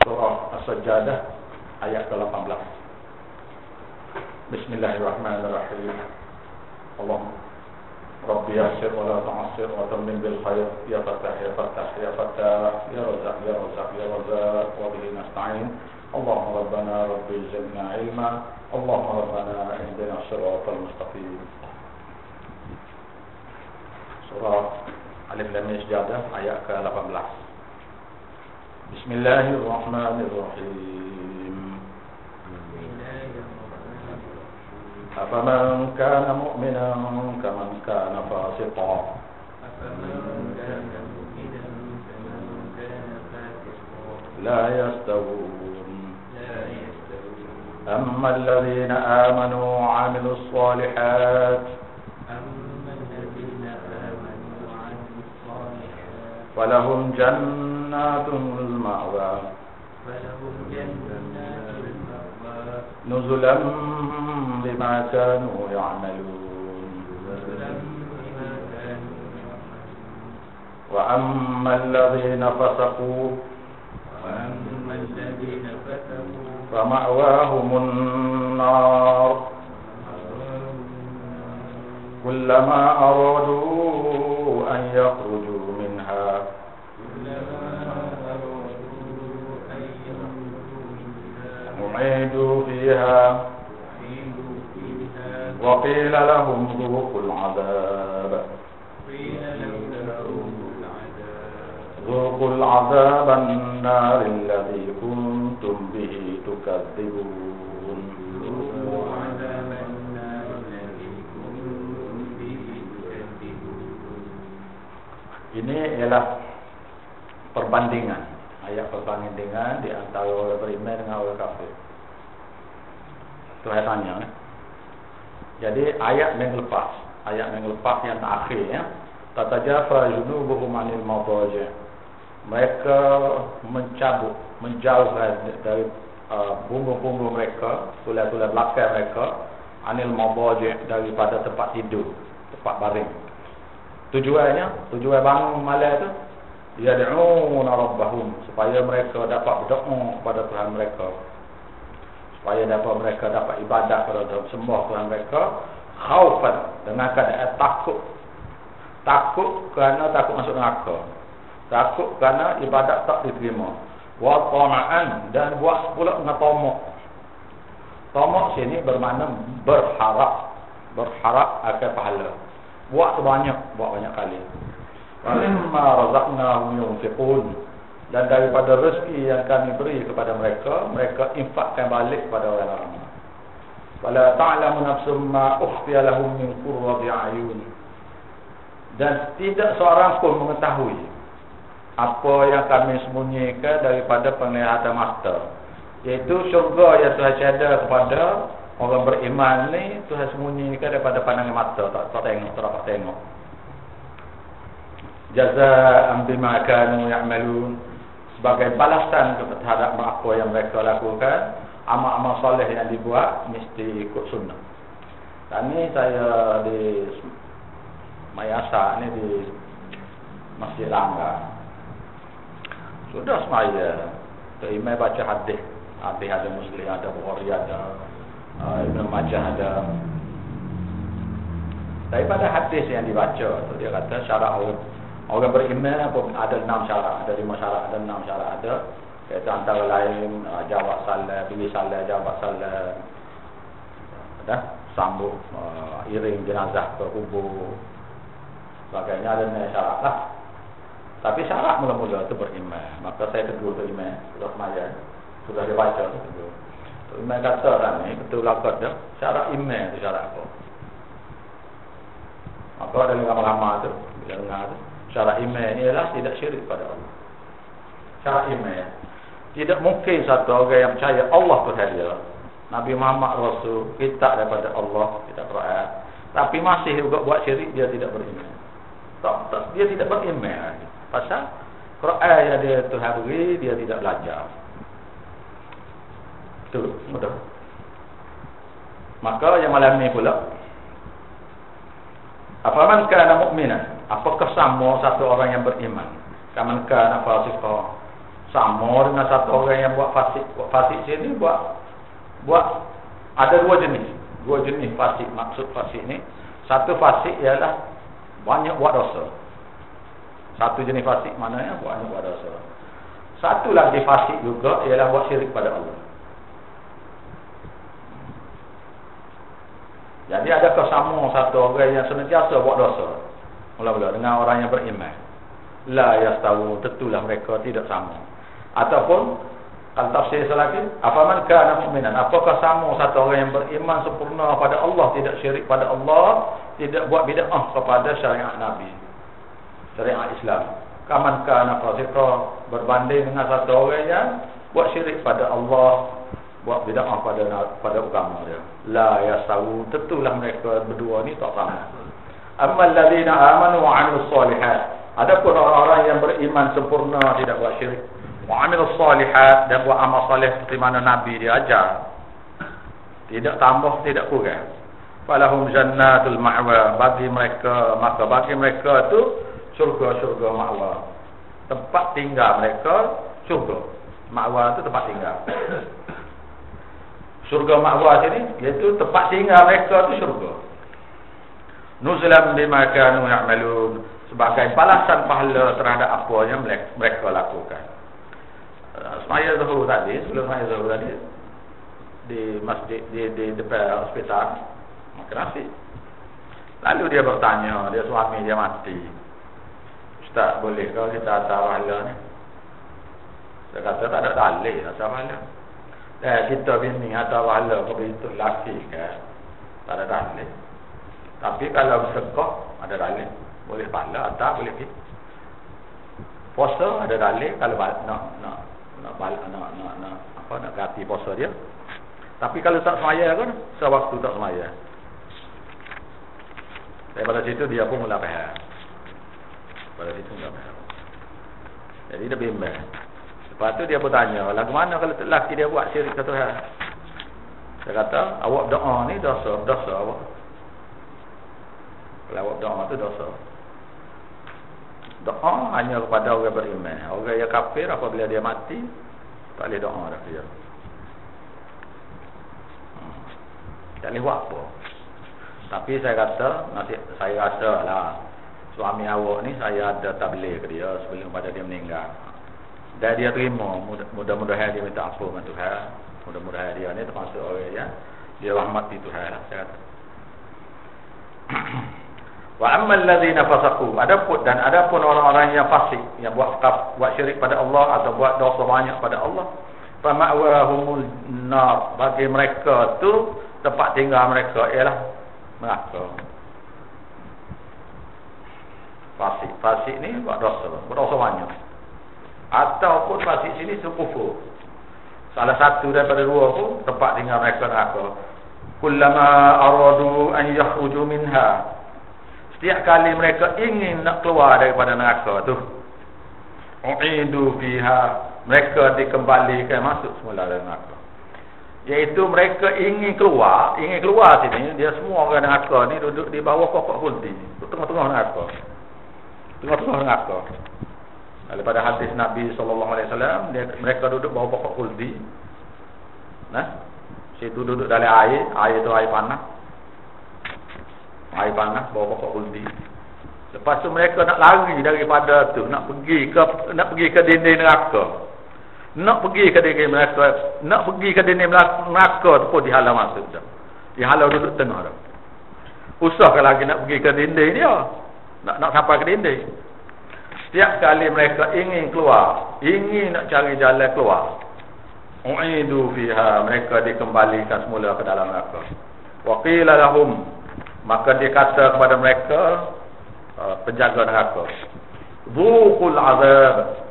Surah As-Sajdah ayat ke-18. Bismillahirrahmanirrahim. Allahumma Rabbi yassir wa la tu'assir wa tammin bil khair ya Fattah ya Fattah ya Fattah ya Razzaq ya Razzaq ya Razzaq wa bihi nasta'in. Allahumma rabbana rabbi zidna ilma. Allahumma rabbana ihdina as-siratal mustaqim. Surah Alif Lam Mim Sajdah ayat ke-18. Bismillahirrahmanirrahim. Afaman kana mu'minan kaman kana fasiqan. La yastawun. Amma alladhina amanu wa 'amilus solihat falahum jannatul ma'wa nuzulan bima kanu ya'malun. Wa ammal ladzina fasaqu fama'wahumun nar kullama aradu an yakhruju minha u'idu fiha wa qila lahum dhuqul 'adab dhuqul 'adaban nar alladhi kuntum bihi tukadzibun. Ini ialah perbandingan, ayat perbandingan di antara orang beriman dengan orang kafir. Itu saya tanya. Jadi ayat minggu lepas yang terakhir ya, tatajafa junubuhum anil madaji. Mereka menjauh dari punggung-punggung mereka, tulang-tulang belakang mereka, anil madaji, daripada tempat tidur, tempat baring. Tujuan bangun malam itu yad'una rabbahum, supaya mereka dapat berdoa kepada Tuhan mereka, supaya mereka dapat ibadat kepada sembah Tuhan mereka, khaufan, dengan keadaan takut kerana takut masuk neraka, takut kerana ibadat tak diterima, wa tama'an, dan buat pula dengan tamak sini bermakna berharap akan pahala. Buat banyak kali. Walimma razaqnahum yunfiqun, dan daripada rezeki yang kami beri kepada mereka infakkan balik kepada orang ramai. Wala ta'lamu nafsum ma ukhfiya lahum min qurrati a'yun, dan tidak seorang pun mengetahui apa yang kami sembunyikan daripada penglihatan mata, iaitu syurga yang Tuhan sediakan kepada orang beriman ni. Tuhan sembunyikan daripada pandangan mata, tak dapat tengok. Jazaa'an bima kanu ya'malun, sebagai balasan terhadap apa yang mereka lakukan, amal-amal soleh yang dibuat mesti ikut sunnah. Dan ni saya di Mayasa ni di Masjid Langgar. Sudah semaya terimai baca hadis ada Muslim, ada Bukhari, ada Ibn Majah, ada. Daripada hadis yang dibaca tu, dia kata syarat orang beriman ada 6 syarat, ada 5 syarat, ada 6 syarat, ada kata antara lain jawab salam, pilih salam, jawab salam, ada sambut iring jenazah ke kubur, sebagainya, ada 6 syarat lah. Tapi syarat mula-mula tu beriman. Maka saya tegur tu iman, sudah semaya, sudah dibaca tu tegur. Iman kata kan ni betul lakot dia. Syarat iman tu syarat apa? Apa ada lama-lama tu bila dengar tu. Syarat iman ialah tidak syirik pada Allah. Syarat iman, tidak mungkin satu orang yang percaya Allah Tuhan dia, Nabi Muhammad Rasul, kitab daripada Allah, kitab Quran, tapi masih juga buat syirik, dia tidak beriman. Dia tidak beriman. Pasal Quran yang dia Tuhan beri, dia tidak belajar. Betul, betul. Maka yang malam ni pula, afaman kana mu'minan, apakah sama satu orang yang beriman, kaman kana fasiqah, sama dengan satu orang yang buat fasik. Buat fasik sini buat ada dua jenis fasik. Maksud fasik ni, satu fasik ialah banyak buat dosa. Satu jenis fasik maknanya banyak buat dosa. Satu lagi fasik juga ialah buat syirik pada Allah. Jadi adakah sama satu orang yang senantiasa buat dosa mula-mula dengan orang yang beriman? La yastawu, tentulah mereka tidak sama. Ataupun kalau tafsir lagi, afaman kana mu'minan, apakah sama satu orang yang beriman sempurna pada Allah, tidak syirik pada Allah, tidak buat bid'ah kepada syariat Nabi, syariat Islam. Kaman kana fasiqa, berbanding dengan satu orang yang buat syirik pada Allah, buat bid'ah pada agama dia. La yastawu, tentulah mereka berdua ni tak sama. Ammal ladzina amanu wa 'amilus solihat, adapun orang-orang yang beriman sempurna, tidak buat syirik, wa 'amilus solihat, dan buat amal soleh seperti mana Nabi dia ajar, tidak tambah tidak kurang, falahum jannatul ma'wa, bagi mereka tu syurga ma'wa, tempat tinggal mereka syurga. Ma'wa tu tempat tinggal. Syurga ma'wa sini iaitu tempat tinggal mereka tu syurga. Nuzulan bima kanu ya'malun, sebagai balasan pahala terhadap apa yang mereka lakukan. Semaya zuhur tadi, sebelum semaya zuhur tadi, di masjid, di depan hospital makan nasi. Lalu dia bertanya, dia suami dia mati, Ustaz, boleh kalau kita hantar pahala ni? Saya kata tak ada dalih hantar pahala. Kita bini hantar pahala kepada itu lelaki kan, tak ada dalih. Tapi kalau bersedekah ada dalih, boleh pahala, tak boleh pergi. Puasa ada dalih, kalau nak ganti puasa dia. Tapi kalau tak semaya kan, sewaktu tak semaya. Daripada situ dia pun mula faham. Pada situ mula faham. Jadi dia bimbang. Lepas tu dia bertanya, lagu mana kalau lelaki dia buat syirik ke Tuhan? Saya kata, awak doa ni dosa awak. Kalau awak doa tu dosa. Doa hanya kepada orang beriman. Orang yang kafir apabila dia mati, tak boleh doa dah dia. Tak boleh buat apa. Tapi saya kata, saya rasa lah, suami awak ni saya ada tabligh ke dia sebelum pada dia meninggal. Dan dia terima, mudah-mudahan dia minta ampun dengan Tuhan. Mudah-mudahan dia ni termasuk orang yang dia rahmati Tuhan lah, saya kata. Wa ammal ladzina fasaqu, adapun orang-orang yang fasik, yang buat syirik pada Allah atau buat dosa banyak pada Allah, fa ma'wahumul nar, bagi mereka tu tempat tinggal mereka ialah neraka. Fasik ni buat dosa banyak, ataupun fasik sini kufur. Salah satu daripada dua pun tempat tinggal mereka neraka. Kullama aradu an yakhruju minha, setiap kali mereka ingin nak keluar daripada neraka tu, u'idu fiha, mereka dikembalikan masuk semula dalam neraka. Iaitu mereka ingin keluar sini, dia semua orang neraka ni duduk di bawah pokok khuldi, tengah-tengah neraka. Daripada hadis Nabi SAW, mereka duduk bawah pokok khuldi. Situ duduk dalam air tu air panas. Air panas bawah pokok khuldi. Lepas tu mereka nak lari daripada tu, nak pergi ke dinding neraka. Nak pergi ke dinding neraka tu pun dihalau masuk dah. Dihalau duduk tengah dah. Usahkan lagi nak pergi ke dinding dia. Nak sampai ke dinding. Setiap kali mereka ingin keluar, ingin nak cari jalan keluar, u'idu fiha, mereka dikembalikan semula ke dalam neraka. Wa qila lahum, maka dikata kepada mereka, penjaga neraka, dzuqul azab,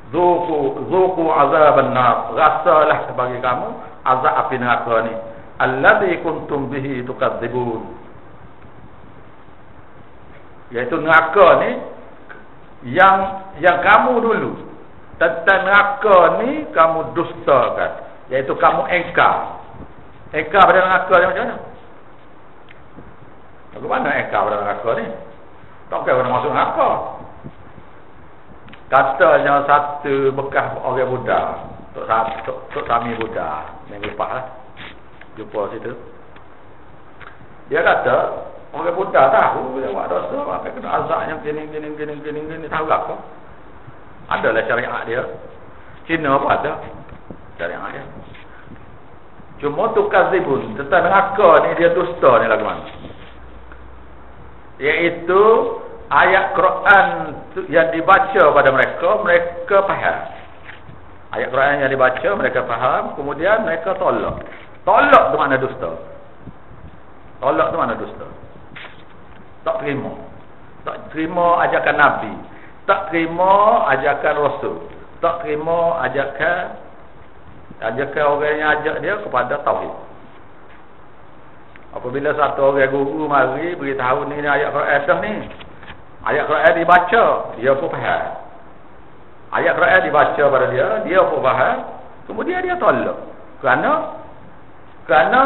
dzuqu azaban nar, rasalah bagi kamu azab api neraka ni, alladzi kuntum bihi tukadzibun, iaitu neraka ni yang kamu dulu tentang neraka ni kamu dustakan, iaitu kamu engkar pada neraka ni. Macam mana? Bagaimana engkar pada neraka ni? Tak kira nak masuk neraka. Katanya satu bekas orang Buddha, Tok Sami Buddha, minggu lepas lah. Jumpa situ. Dia kata, orang Buddha tahu dia buat dosa, apa kena azab yang gini, tahu apa? Adalah syariat dia. Cina pun ada syariat dia. Cuma tukar zibun, tentang neraka ni dia dusta ni lagu mana? Iaitu ayat Quran yang dibaca pada mereka faham. Ayat Quran yang dibaca mereka faham, kemudian mereka tolak. Tolak tu mana dusta? Tolak tu mana dusta? Tak terima. Tak terima ajakan Nabi. Tak terima ajakan Rasul. Tak terima ajakan orang yang ajak dia kepada tauhid. Apabila satu orang guru mari beritahu ni ayat Quran dah ni. Ayat Quran dibaca, dia pun faham. Ayat Quran dibaca pada dia pun faham. Kemudian dia tolak. Kerana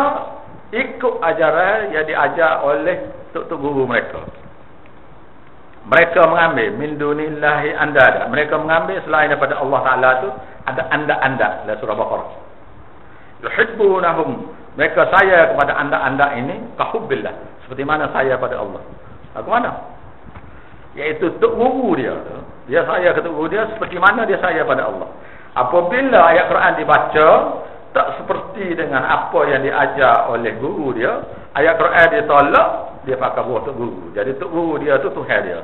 ikut ajaran yang diajar oleh tok guru mereka. Mereka mengambil min dunillahi andada. Mereka mengambil selain daripada Allah Taala tu ada anda-anda dalam surah Baqarah. Yuhibbunahum. Mereka sayang kepada anda-anda ini kahubbillah, seperti mana sayang pada Allah. Aku mana? Iaitu tok guru dia. Dia sayang ke tok guru dia seperti mana dia sayang pada Allah. Apabila ayat Quran dibaca tak seperti dengan apa yang diajar oleh guru dia, ayat Quran dia tolak, dia pakai buah tok guru. Jadi tok guru dia tu Tuhan dia.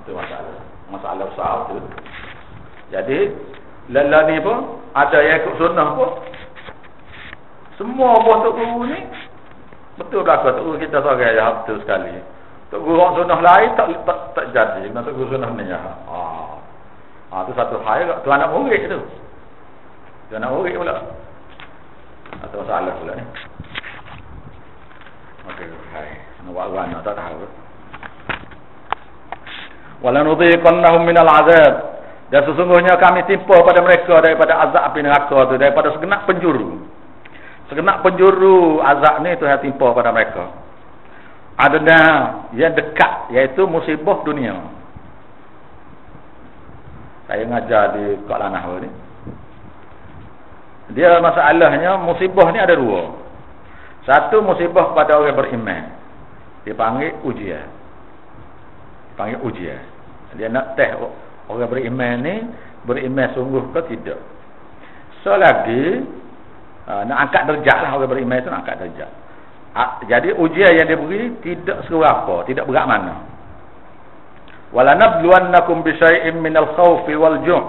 Itu masalah besar tu. Jadi lala ni pun ada yang ikut sunnah pun. Semua buah tok guru ni betul belaka tok guru kita seorang ya, betul sekali. Tok guru orang sunnah lain tak jadi. Tok guru sunnah ni ya. Tu satu hal tu anak murid tu. Tu anak murid pula. Atau masalah pula ni. Okey, hai. Nak buat mana tak tahu. Wala nudhiqannahum minal azab. Dan sesungguhnya kami timpa pada mereka daripada azab api neraka tu, daripada segenap penjuru. Segenap penjuru azab ni Tuhan timpa pada mereka. Adna yang dekat, iaitu musibah dunia. Saya ngajar di Kak Lanah ni. Dia masalahnya musibah ni ada dua. Satu musibah pada orang beriman. Dipanggil ujian. Panggil ujian. Dia nak test orang beriman ni beriman sungguh ke tidak. So lagi nak angkat darjat lah orang beriman tu, nak angkat darjat. Jadi ujian yang dia beri tidak seberapa, tidak berat mana. Wala nabluwannakum bisyai'in minal khaufi wal ju'.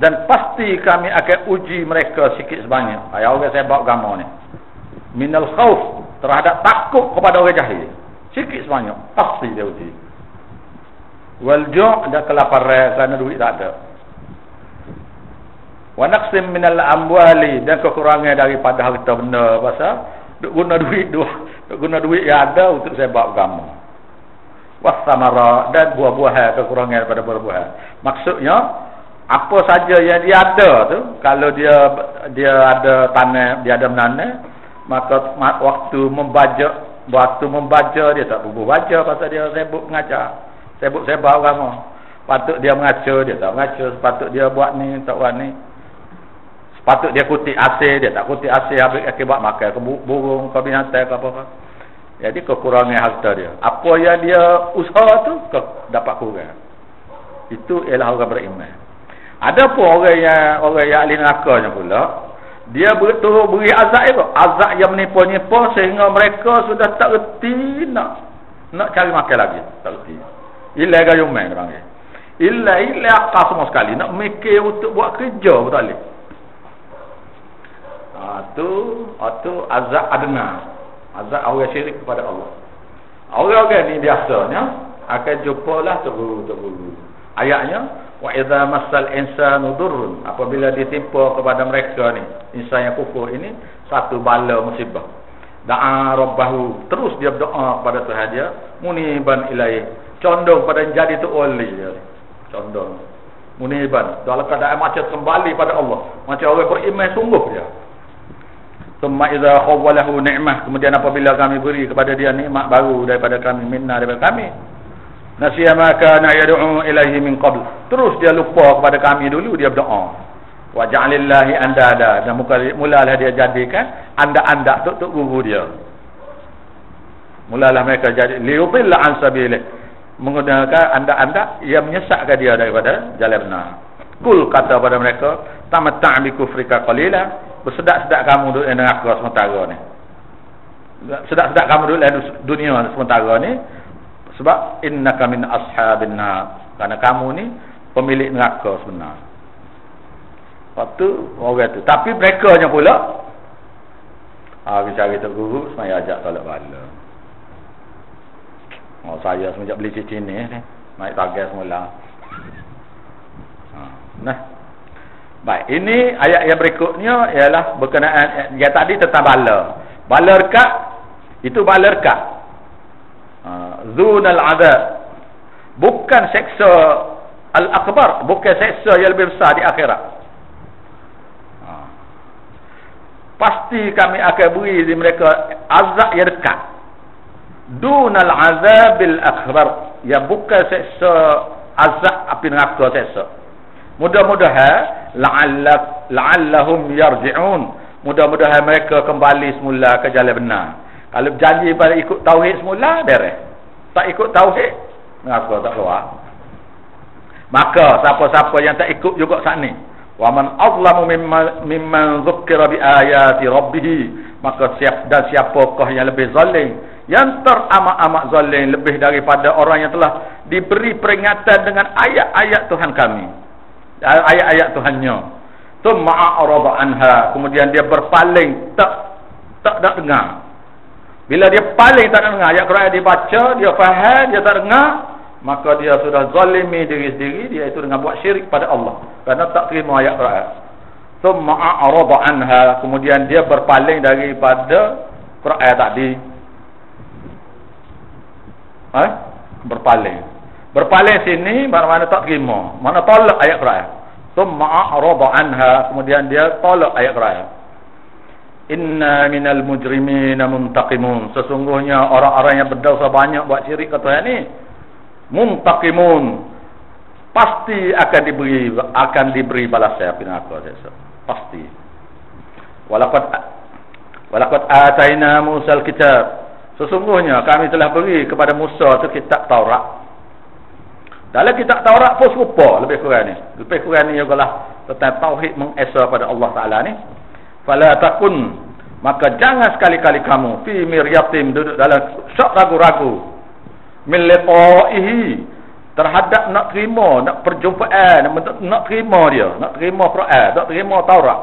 Dan pasti kami akan uji mereka sikit sebanyak. Ayat orang sebab agama ni. Minal khauf, terhadap takut kepada orang jahil. Sikit sebanyak pasti dia uji. Wal ju' dan kelaparan kerana duit tak ada. Wa naqsim minal amwali, dan kekurangan daripada harta benda, pasal duk guna duit yang ada untuk sebab agama. Was samara, dan buah-buahan, kekurangan daripada buah-buahan. Maksudnya apa saja yang dia ada tu, kalau dia ada tanah, dia ada menanam, maka waktu membaca dia tak bubuh baca pasal dia sibuk mengajar. Sibuk agama. Patut dia mengaca, dia tak mengaca. Sepatut dia buat ni, tak buat ni. Sepatut dia kutip asir, dia tak kutip asir. Habis akibat makan ke burung, ke binatang, ke apa-apa. Jadi kekurangan harta dia. Apa yang dia usaha tu dapat kurang. Itu ialah orang beriman. Ada pun orang yang ahli neraka pula, dia betul beri azab itu. Azab yang menipu-nipu sehingga mereka sudah tak reti nak cari makan lagi. Tak reti. Illa gayuman dia panggil. Illa akal semua sekali. Nak mikir untuk buat kerja pun tak boleh. Tu azab adna. Azab orang syirik kepada Allah. Orang-orang ni biasanya akan jumpalah terguru. Ayatnya, wa idza massal insanu durrun, apabila ditimpa kepada mereka ni, insan yang kufur ini, satu bala musibah. Da'a rabbahu, terus dia berdoa kepada Tuhan dia, muniban ilaih, condong pada jadi tu oli dia. Condong. Muniban, dalam keadaan macam kembali pada Allah. Macam orang beriman sungguh dia. Thumma idza khawwalahu ni'mah, kemudian apabila kami beri kepada dia nikmat baru daripada kami, minna daripada kami, nasiya ma kana yad'u ilaihi min qabl, terus dia lupa kepada kami dulu, dia berdoa. Wa ja'alillahi andada, dan mulalah dia jadikan anda-anda tok guru dia. Mulalah mereka jadi liyudilla an sabilih, menggunakan anda-anda yang menyesatkan dia daripada jalan benar. Kul, kata pada mereka, tamatta' bi kufrika qalila, bersedak-sedak kamu duduk di neraka sementara ni. Sedak-sedak kamu duduk di dunia sementara ni, sebab innaka min ashabin nar, kerana kamu ni pemilik neraka sebenar. Waktu orang tu, tapi mereka nya pula cari tok guru semaya ajak tolak bala. Saya semenjak beli cincin ni naik target semula. Nah, baik, ini ayat yang berikutnya ialah berkenaan yang tadi tentang bala. Bala rekat, itu bala rekat. Zunal adab, bukan seksa al-akbar, bukan seksa yang lebih besar di akhirat. Pasti kami akan beri di mereka azab yang dekat. Dunal azabil akbar, yang bukan seksa azab api neraka seksa. Mudah-mudahan la'allahum yarji'un, mudah-mudahan mereka kembali semula ke jalan benar. Kalau janji pada ikut tauhid semula, beres. Tak ikut tauhid, neraka tak keluar. Maka siapa-siapa yang tak ikut juga saat ni, wa man azlamu mimman zukkira bi ayati rabbih, maka siapakah yang lebih zalim, yang teramat-amat zalim lebih daripada orang yang telah diberi peringatan dengan ayat-ayat Tuhan kami, ayat-ayat Tuhannya. Tsumma a'rada anha, kemudian dia berpaling, tak dengar. Bila dia paling tak dengar ayat Quran dibaca, dia faham, dia tak dengar, maka dia sudah zalimi diri sendiri, dia itu dengan buat syirik pada Allah kerana tak terima ayat Quran. Tsumma a'rada anha, kemudian dia berpaling daripada Quran tadi. Berpaling sini mana tak terima, mana tolak ayat Quran. Tsumma a'rada anha, kemudian dia tolak ayat Quran. Inna minal mujrimina muntaqimun, sesungguhnya orang-orang yang berdosa banyak buat syirik ke Tuhan ni, muntaqimun, pasti akan diberi balasan api neraka, pasti. Walaqad ataina Musa al-kitab, sesungguhnya kami telah beri kepada Musa tu kitab Taurat. Dalam kitab Taurat pun serupa lebih kurang ni. Lebih kurang ni ialah tentang tauhid mengesa pada Allah Taala ni. Fala takun, maka jangan sekali-kali kamu fi miryatim, duduk dalam syak ragu-ragu, min liqa'ihi, terhadap nak terima, nak perjumpaan, nak terima dia, nak terima Quran, nak terima Taurat.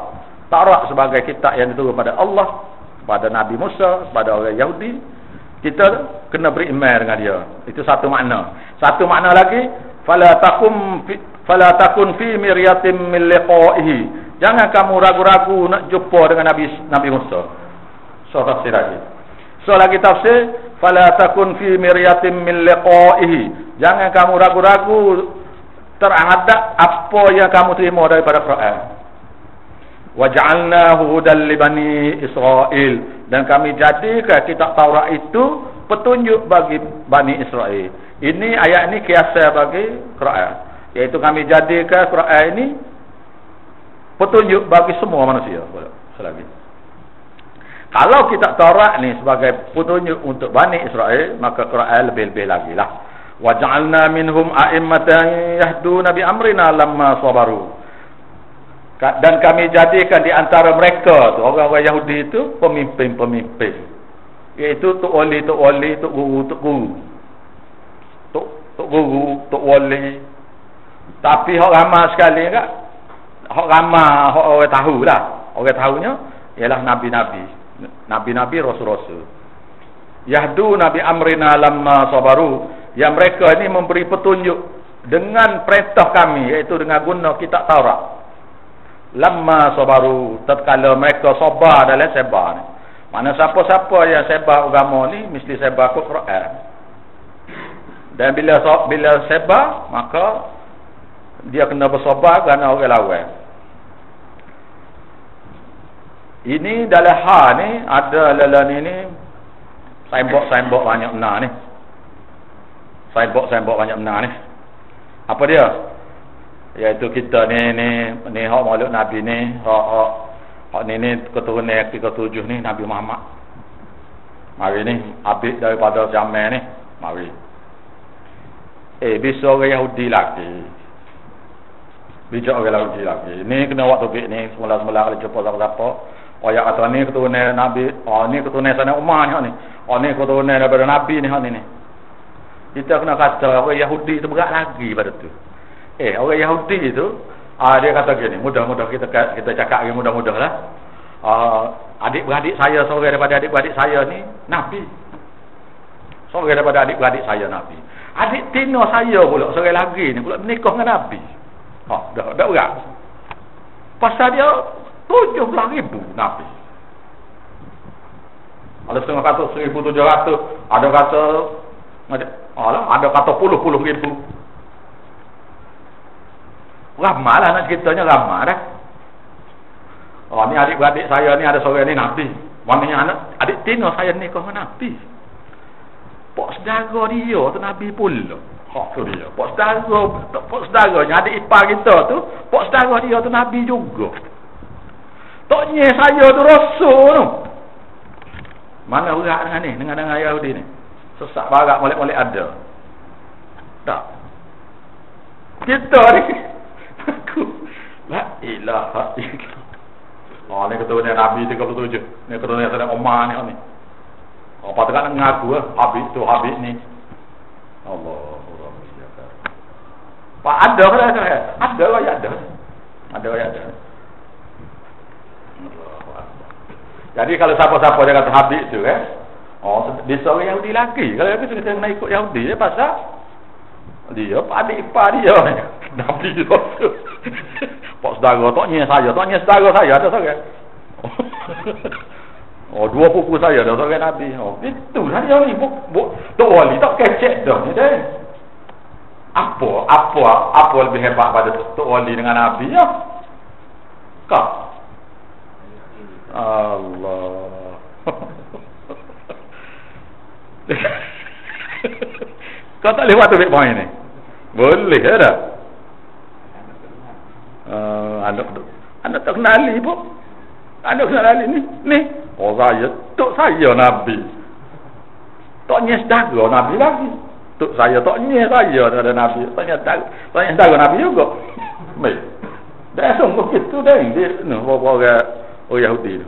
Taurat sebagai kitab yang diturunkan pada Allah, kepada Nabi Musa, kepada orang Yahudi. Kita kena beriman dengan dia. Itu satu makna. Satu makna lagi, fala takun fi miryatim min liqa'ihi, jangan kamu ragu-ragu nak jumpa dengan Nabi Musa. So tafsir lagi. So lagi tafsir, fala takun fi miryatim min liqa'ihi, jangan kamu ragu-ragu terhadap apa yang kamu terima daripada Quran. Wa ja'alnahu hudan li bani Israil, dan kami jadikan kitab Taurat itu petunjuk bagi Bani Israel. Ini ayat ini kiasah bagi Quran, iaitu kami jadikan Quran ini petunjuk bagi semua manusia. Selagi kalau kitab Taurat ni sebagai petunjuk untuk Bani Israel, maka Quran lebih-lebih lagi lah. Wa ja'alna minhum a'immatan yahduna bi amrina lamma sabaru, dan kami jadikan di antara mereka tu, orang-orang Yahudi itu, pemimpin-pemimpin, iaitu tok wali, tok guru, tok wali. Tapi hak ramai sekali enggak, hak ramai, hak orang tahulah, orang tahunya ialah nabi-nabi, rasul-rasul. Yahdu nabi amrina lamma sabaru, yang mereka ini memberi petunjuk dengan perintah kami, iaitu dengan guna kitab Taurat. Lamma sabaru, tatkala mereka sabar dalam sebar ni. Mana siapa-siapa yang sebar agama ni mesti sebar Quran. Dan bila sebar, maka dia kena bersabar kerana orang lawan. Ini dalam ni ada dalam ni signboard banyak benar ni. Signboard banyak benar ni. Apa dia? Iaitu kita ni hak makhluk Nabi ni, hak ni keturunan ke-7 ni Nabi Muhammad. Mari ni habis daripada zaman ni. Mari. Bisa orang Yahudi lagi. Bijak orang Yahudi lagi. Ni kena buat topik ni semula-semula kalau jumpa siapa-siapa. Ayat kata ni keturunan Nabi, ni keturunan sana Umar ni. Ni keturunan daripada Nabi ni hak ni. Kita kena kata orang Yahudi tu berat lagi pada tu. Orang Yahudi tu dia kata gini, mudah-mudah kita cakap lagi mudah-mudah lah. Adik-beradik saya, seorang daripada adik-beradik saya ni Nabi. Seorang daripada adik-beradik saya Nabi. Adik tino saya pula seorang lagi ni pula menikah dengan Nabi. Dah berat. Pasal dia 17,000 Nabi. Ada setengah kata 1,700, ada kata puluh ribu. Ramai lah nak ceritanya, ramai dah. Ni adik-beradik saya ni ada seorang ni Nabi. Maknanya adik tino saya ni kau Nabi. Pak saudara dia tu Nabi pula. Tu dia. Pak saudaranya adik ipar kita tu, pak saudara dia tu Nabi juga. Toknya saya tu Rasul tu. Mana berat dengan ni, dengan Yahudi ni. Sesak barak molek-molek ada. Tak. Kita ni aku la ilaha illallah. Ni keturunan Nabi 37. Ni keturunan Saudara Umar ni. Apa tak nak ngaku Habib ni. Allah. Pak ada ada. Jadi kalau siapa-siapa dia kata Habib tu bisa orang Yahudi lagi. Kalau aku kita kena ikut Yahudi dia pasal dia adik ipar dia. Nabi tu. Pak saudara toknya saudara saya ada seorang. Dua pupu saya ada seorang Nabi. Itu lah dia ni. Tok wali tak kecek dah ni dah. Apa lebih hebat pada tok wali dengan Nabi ya? Kau Allah. Kau tak lewat topik poin ni? Boleh ada. Anak tak kenali pun. Anak kenali ni. Saya tok saya Nabi. Toknya saudara Nabi lagi. Tok saya toknya saya ada Nabi. Toknya saudara Nabi juga. Baik. Dah sungguh gitu dah. Dia orang Yahudi tu.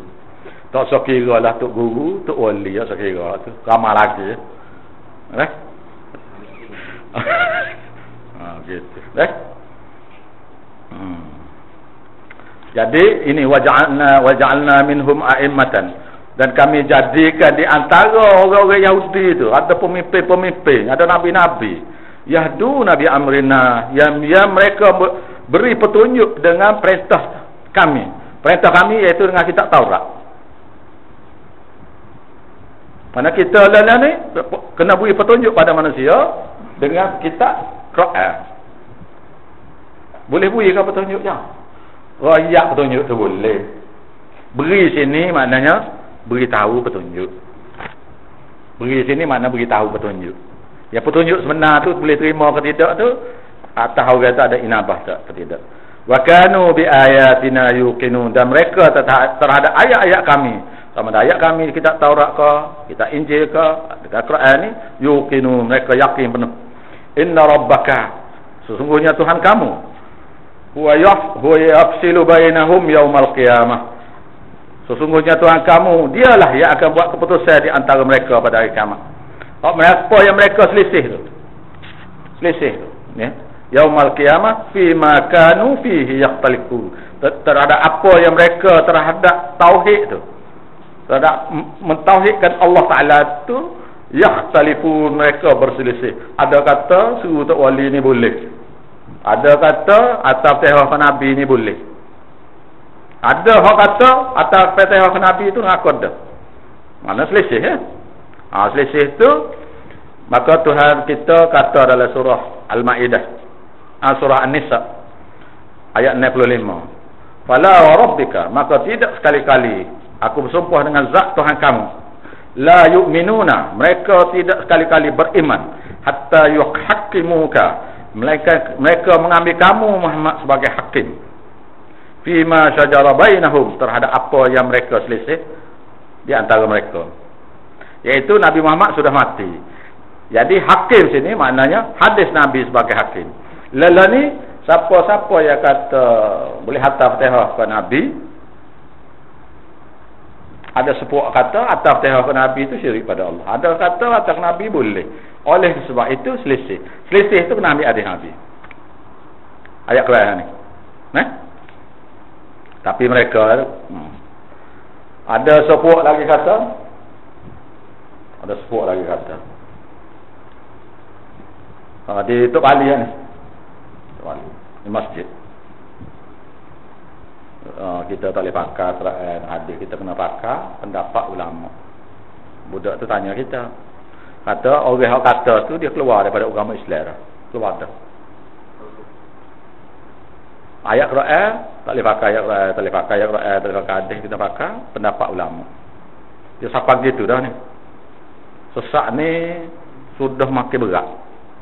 Tak sekira lah tok guru, tok wali tak sekira tu. Ramai lagi. Gitu. Jadi ini waja'alna minhum a'immatan, dan kami jadikan di antara orang-orang Yahudi itu ada pemimpin-pemimpin, ada nabi-nabi. Yahdu nabi amrina, yang mereka beri petunjuk dengan perintah kami. Perintah kami iaitu dengan kitab Taurat. Mana kita lain ni kena beri petunjuk pada manusia dengan kitab Quran. Boleh beri ke petunjuk je? Rakyat petunjuk tu boleh. Beri sini maknanya beritahu petunjuk. Beri sini makna beritahu petunjuk. Ya petunjuk sebenar tu boleh terima ke tidak tu atas orang tu ada inabah tak ke tidak. Wa kanu bi ayatina yuqinun, dan mereka terhadap ayat-ayat kami, sama ada ayat kami kitab Taurat ke, kitab Injil ke, kitab Quran ni, yuqinun, mereka yakin penuh. Inna rabbaka, sesungguhnya Tuhan kamu, huwa yafsilu bainahum yaumal qiyamah, sesungguhnya Tuhan kamu dialah yang akan buat keputusan di antara mereka pada hari kiamat. Apa yang mereka selisih tu ya, yaumal qiyamah fi ma kanu fihi yakhtalifu, terhadap apa yang mereka terhadap tauhid tu, terhadap mentauhidkan Allah Taala tu, yakhtalifu, mereka berselisih. Ada kata suruh tok wali ni boleh, ada kata atas fatihah Nabi ni boleh, ada hak kata atas fatihah Nabi tu ngaku dah. Mana selisih ya? Selisih tu maka Tuhan kita kata dalam surah Al-Maidah, surah An-Nisa ayat 65, fala wa rabbika, maka tidak sekali-kali Aku bersumpah dengan zat Tuhan kamu, la yu'minuna, mereka tidak sekali-kali beriman, hatta yuhaqqimuka, mereka mengambil kamu Muhammad sebagai hakim, fima syajara bainahum, terhadap apa yang mereka selisih di antara mereka. Iaitu Nabi Muhammad sudah mati. Jadi hakim sini maknanya hadis Nabi sebagai hakim. Lala ni siapa-siapa yang kata boleh hantar Fatihah ke Nabi, ada sepuak kata atas Fatihah ke Nabi itu syirik pada Allah. Ada kata atas Nabi boleh. Oleh sebab itu selisih. Selisih itu kena ambil hadis Nabi. Ayat Quran ni. Tapi mereka ada sepuak lagi kata. Ada sepuak lagi kata. Di Tok Ali ni. Tok Ali. Di masjid. Kita tak boleh pakai Quran hadis, kita kena pakai pendapat ulama. Budak tu tanya kita, kata orang yang kata tu dia keluar daripada agama Islam, keluar dah. Ayat Quran tak boleh pakai, ayat Quran tak boleh pakai, ayat Quran tak boleh pakai hadis, kita pakai pendapat ulama. Dia siapa gitu dah ni. Sesak ni sudah makin berat.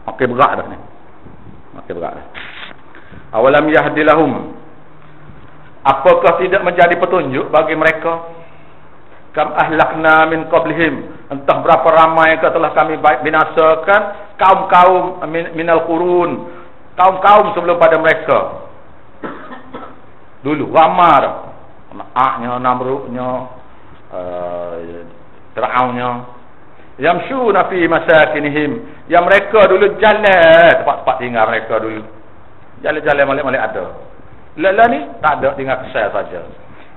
Makin berat dah ni. Makin berat dah. Awalam yahdilahum, apakah tidak menjadi petunjuk bagi mereka? Kam ahlakna min qablihim, entah berapa ramai yang telah kami binasakan kaum-kaum minal qurun, kaum-kaum sebelum pada mereka. Dulu ramai Naaknya, Namrudnya, Fir'aunnya, yamshuna fi masakinihim, yang mereka dulu jalan tempat-tempat tinggal mereka dulu. Jalan-jalan malik-malik ada. Lala ni tak ada, tinggal kesal saja.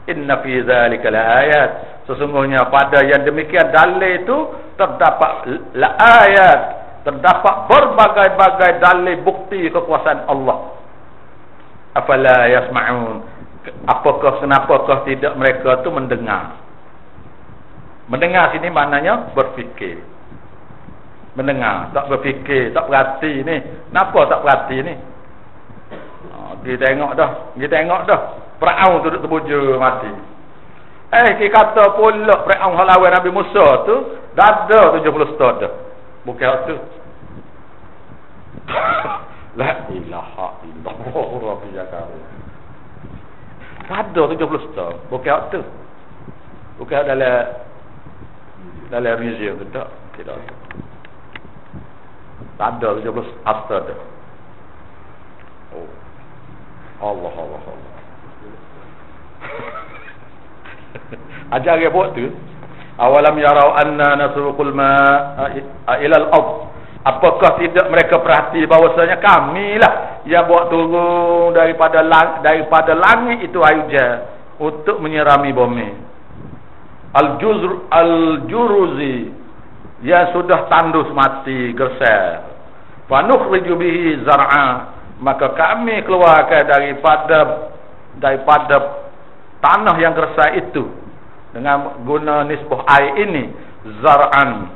Inna fi zalika laayat, sesungguhnya pada yang demikian dalil itu terdapat laayat, terdapat berbagai-bagai dalil bukti kekuasaan Allah. Afala yasma'un, kenapakah tidak mereka tu mendengar? Mendengar sini maknanya berfikir. Mendengar, tak berfikir, tak perhati ni. Kenapa tak perhati ni? Kita tengok dah. Fir'aun tu duduk terbuja mati. Kita kata pula Fir'aun halawan Nabi Musa tu dah ada 70 setahun dah. Bukan tu. La ilaha illallah rabbiyal karim. Ada 70 setahun. Bukan tu. Bukan dalam museum tu tak. Tidak. Tak ada 70 setahun dah. Oh. Allah. Ajar dia buat tu. Awalam yarau anna nasruqul ma'a ila al-ard. Apakah tidak mereka perhati bahawasanya kamilah yang buat turun daripada langit itu air hujan untuk menyirami bumi. Al-juruzi yang sudah tandus mati gersel. Fa nukhriju bihi zar'a, maka kami keluarkan daripada tanah yang gersal itu dengan guna nisbah air ini zar'an,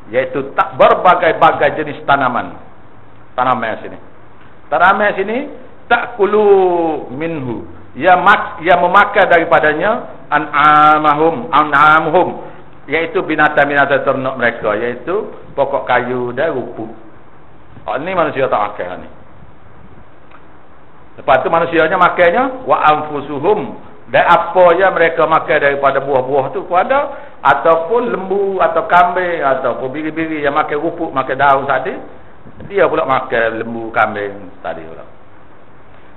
iaitu tak berbagai-bagai jenis tanaman sini. Tanaman sini takulu minhu, yang memakan daripadanya an'amuhum, iaitu binatang-binatang ternak mereka, iaitu pokok kayu dan rumput. Ini manusia tak makan ni. Lepas tu manusianya makannya wa anfusuhum, dan apa yang mereka makan daripada buah-buah tu pada, ataupun lembu atau kambing ataupun biri-biri yang makan rumput, makan daun tadi, dia pula makan lembu, kambing tadi pula.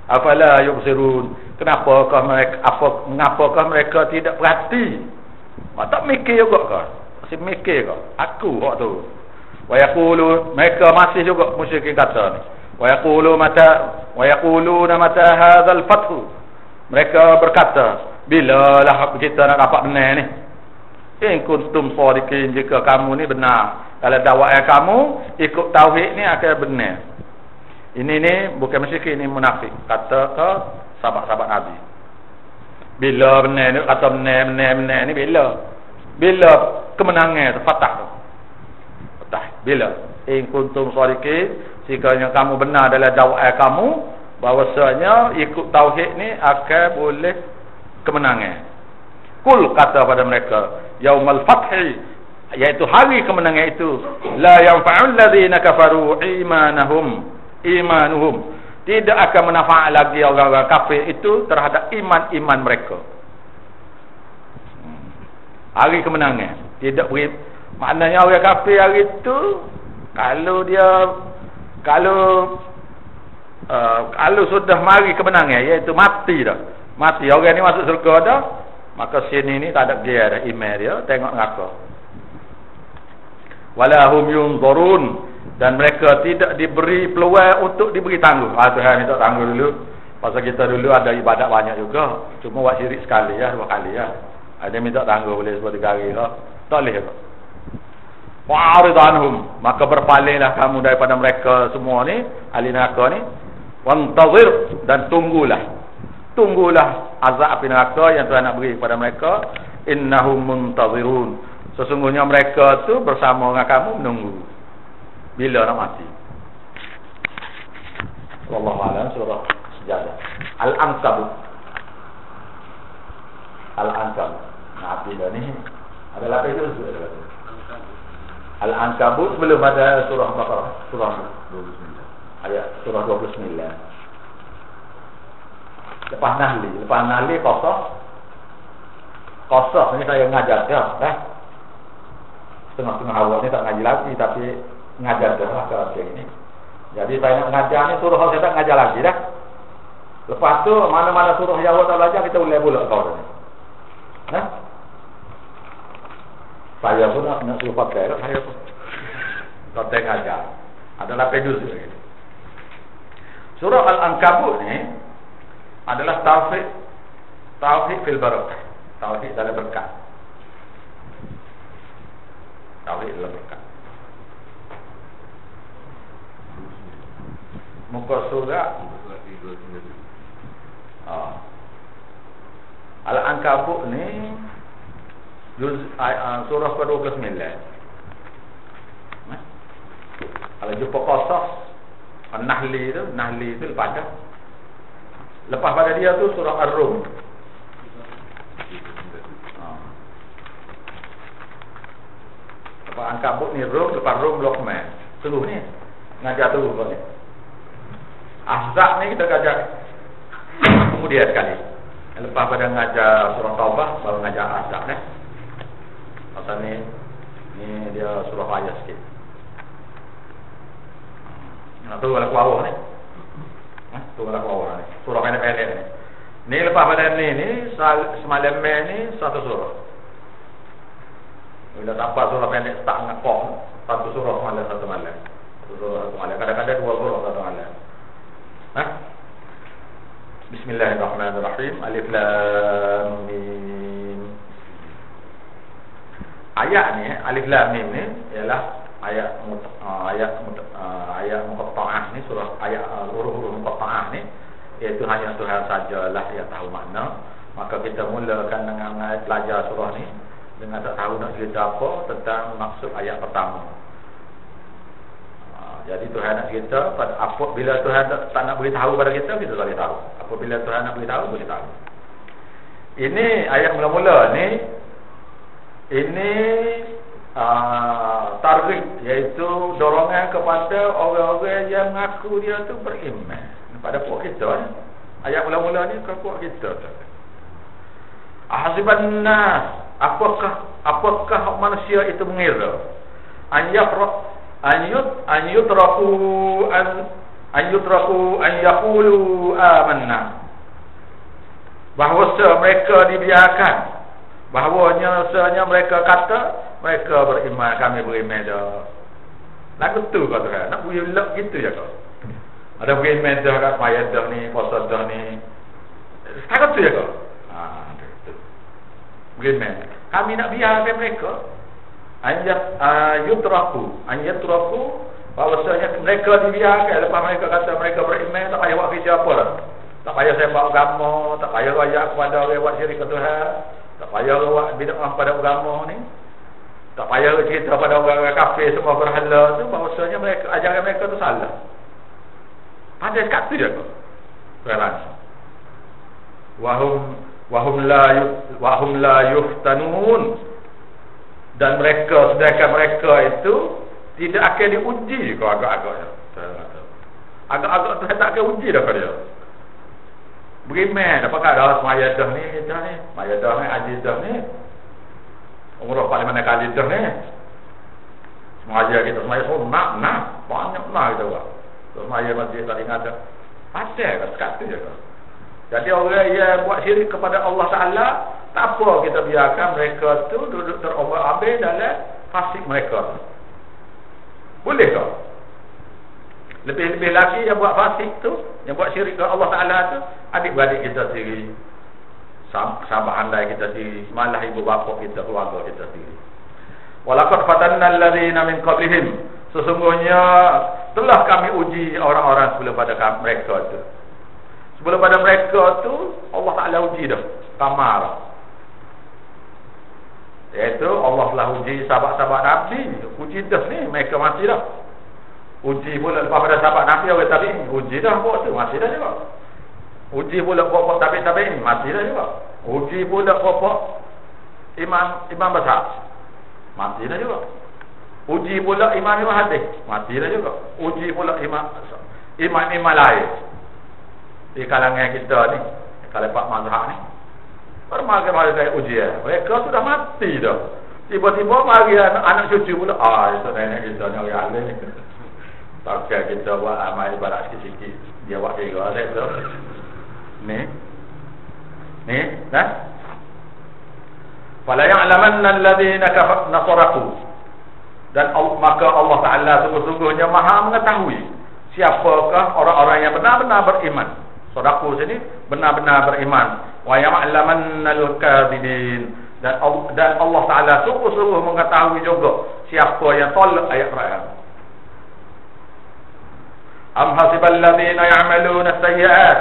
Afala yubsirun, mengapakah mereka tidak perhati? Tak mikir juga ke? Masih mikir ke? Aku waktu tu. Wa yaqulu, mereka masih juga musyrikin kata ni. Wa yaquluna mata hadzal fathu, mereka berkata, bila lah kita nak dapat benar ni? In kuntum shadiqin, jika kamu ni benar, kalau dakwah kamu ikut tauhid ni akan benar. Ini ni bukan musyrik, ini munafik, kata ke sahabat-sahabat Nabi. Bila benar ni, kata benar ni bila kemenangan tu, fatah. Bila in kuntum shadiqin, sekiranya kamu benar dalam dakwah kamu, bahawasanya ikut tauhid ni akan boleh kemenangan. Kul, kata pada mereka, yaumal fathi, yaitu hari kemenangan itu, la yanfa'ul ladzina kafaru imanuhum, tidak akan manfaat lagi orang-orang kafir itu terhadap iman mereka. Hari kemenangan tidak beri, maknanya orang kafir hari itu kalau sudah mari kemenangan, iaitu mati dah. Mati orang ni masuk syurga dah, maka sini ni tak ada dia dah, iman dia tengok neraka. Walahum yunzurun, dan mereka tidak diberi peluang untuk diberi tangguh. Tuhan ni tak tangguh dulu. Pasal kita dulu ada ibadat banyak juga, cuma buat syirik sekali ya, 2 kali ya. Ada minta tangguh boleh sebab 3 hari lah. Tak boleh ke? Wa'arid anhum, maka berpalinglah kamu daripada mereka semua ni, ahli neraka ni. Wantazir, dan tunggulah azab api neraka yang Tuhan nak beri kepada mereka. Innahum muntazirun, sesungguhnya mereka tu bersama dengan kamu menunggu bila nak mati. Wallahu a'lam. Surah Sejadah Al-Ankabut. Nah, bila ni adalah apa itu? Al-Ankabut sebelum ada surah Baqarah, surah 29. Ayat surah 29. Lepas Nahli Qasas ni saya ngajar dah. Tengah-tengah awal ni tak ngaji lagi, tapi ngajar dah lah kerja ini. Jadi saya nak ngajar ni surah saya tak ngajar lagi dah. Lepas tu mana-mana surah yang awak tak belajar kita boleh pula kau ni. Saya pun nak suruh pakai lah, saya pun tak ngajar. Adalah pedus gitu. Surah Al-Ankabut ni adalah tauhid fil barakah, tauhid dalam berkat. Tauhid dalam berkat. Muka surah Al-Ankabut ni surah ke-29. Kalau jumpa Qasas, Nahli itu lepas pada dia tu surah Ar-Rum. Lepas Ankabut ni Rum, lepas Rum Luqman. Terus ni ngajar terus ni. Ahzab ni kita ngajar kemudian sekali. Lepas pada ngajar surah Taubah baru ngajar Ahzab ni. Pasal ni dia surah ayat sikit. Nak tahu kalau bawah ni. Tu kalau bawah ni. Surah pendek-pendek ni. Ni lepas pada ni semalam ni satu surah. Bila sampai surah pendek tak ngekok, satu surah semalam satu malam. Kadang-kadang 2 surah satu malam. Bismillahirrahmanirrahim. Alif Lam Mim. Ayat ni Alif Lam Mim ni ialah ayat muqatta'ah ni, surah ayat huruf-huruf muqatta'ah ni, iaitu hanya Tuhan sajalah yang tahu makna. Maka kita mulakan dengan belajar surah ni dengan tak tahu nak cerita apa tentang maksud ayat pertama. Jadi Tuhan nak cerita bila Tuhan tak nak beritahu pada kita tak boleh tahu. Apabila Tuhan nak beritahu boleh tahu. Ini ayat mula-mula ni, ini targhib, iaitu dorongan kepada orang-orang yang mengaku dia tu beriman. Pada puak kita ayat mula-mula ni ke puak kita tu. Ahasiban nas, apakah manusia itu mengira an yutraku an yaqulu amanna, bahawa mereka dibiarkan, bahawanya mereka kata mereka beriman, kami beriman dah. Nak tu kau Tuhan, nak bunyi lek gitu ya kau. Ada beriman dah kat mayat dah ni, puasa dah ni. Tak tu ya kau. Tu. Beriman. Kami nak biarkan mereka. Yutraku, bahawasanya mereka dibiarkan. Lepas mereka kata mereka beriman, tak payah buat kerja apa dah. Tak payah sembah agama, tak payah raya kepada orang buat syirik ke Tuhan, tak payah buat bid'ah pada agama ni, tak payah cerita pada orang kafir semua berhala tu, bahawasanya mereka ajaran mereka tu salah. Pada kat tu je kau. Tuhan. Wahum wa hum la yuftanun, dan mereka sedangkan mereka itu tidak akan diuji kau agak-agaknya. Agak-agak tu tak akan uji dah dia. Beriman apakah dah semaya dah ni, semaya dah ni, haji dah ni. Umrah paling mana kali dah ni. Semaya kita semaya sunat nah, banyak nah kita buat. Semaya masjid tak ingat dah. Pasal kat sekat tu je. Jadi orang yang buat syirik kepada Allah Ta'ala, tak apa kita biarkan mereka tu duduk terombak-ambing dalam fasik mereka. Boleh tak? Lebih-lebih lagi yang buat fasik tu, yang buat syirik kepada Allah Ta'ala tu, adik-beradik kita sendiri, sahabat andai kita sendiri, malah ibu bapa kita, keluarga kita sendiri. Walaqad fatanna alladhina min qablihim, sesungguhnya telah kami uji orang-orang sebelum pada mereka tu. Sebelum pada mereka tu Allah Ta'ala uji dah kamar. Iaitu Allah telah uji sahabat-sahabat Nabi. Uji dah ni, mereka mati dah. Uji pula lepas pada sahabat Nabi orang tabi, uji dah buat tu, mati dah juga. Uji pula pokok tabi-tabi, mati dah juga. Uji pula pokok imam besar, mati dah juga. Uji pula imam hadis, mati dah juga. Uji pula imam lain di kalangan kita ni, kalau Pak Mazhab ni, bermacam-macam saya uji mereka sudah mati dah. Tiba-tiba mari anak cucu pula, itu nenek kita ni orang alim. Takkan kita buat amal ibadat sikit-sikit, dia buat kira saya tu. Ni nah. Fala ya'lamanna alladhina nasaraku, dan maka Allah Ta'ala sungguh-sungguhnya maha mengetahui siapakah orang-orang yang benar-benar beriman. Sadaku sini benar-benar beriman. Wa ya'lamannal kadhibin, dan Allah Ta'ala sungguh-sungguh mengetahui juga siapa yang tolak ayat Quran. Am hasibal ladzina ya'maluna sayyi'at,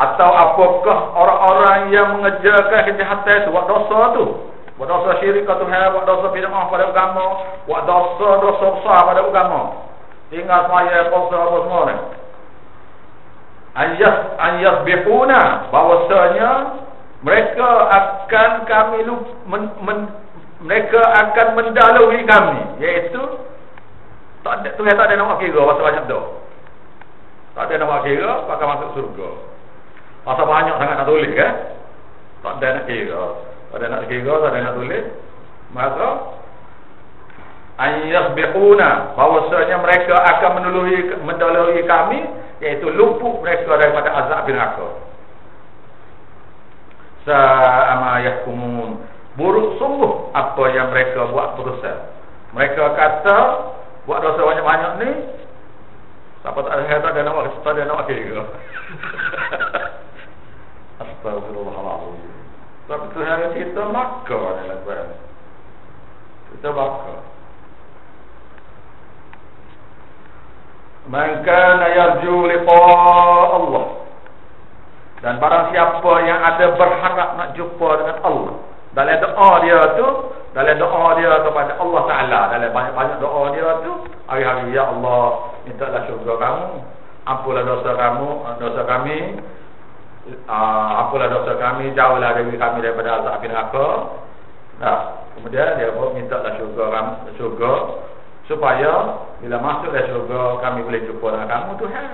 atau apakah orang-orang yang mengerjakan kejahatan itu, buat dosa tu, buat dosa syirik ke Tuhan, buat dosa bid'ah pada agama, buat dosa besar pada agama, tinggal semaya puasa apa semua ni, ayat bihuna, bahwasanya mereka akan kami mereka akan mendahului kami, iaitu tak ada, Tuhan tak ada nak kira pasal banyak doa, tak ada nak kira pakai masuk surga, pasal banyak sangat nak tulis tak ada nak kira, tak ada nak kira, tak ada nak tulis, maka ayat bihuna, bahwasanya mereka akan mendahului kami, iaitu luput mereka daripada azab neraka. Sa'ama yahkumun, buruk sungguh apa yang mereka buat putusan. Mereka kata buat dosa banyak-banyak ni, siapa tak ada nak kira. Astagfirullahaladzim. Tapi Tuhan kita maka dalam Quran, kita maka man kana yarju liqa Allah, dan barang siapa yang ada berharap nak jumpa dengan Allah, dalam doa dia kepada Allah Ta'ala, dalam banyak-banyak doa dia tu hari-hari, ya Allah, mintalah syurga kamu, ampunlah dosa kami, ampunlah dosa kami, jauhlah dari kami daripada azab neraka. Nah, kemudian dia pun mintalah syurga supaya bila masuk ke syurga kami boleh jumpa dengan kamu Tuhan.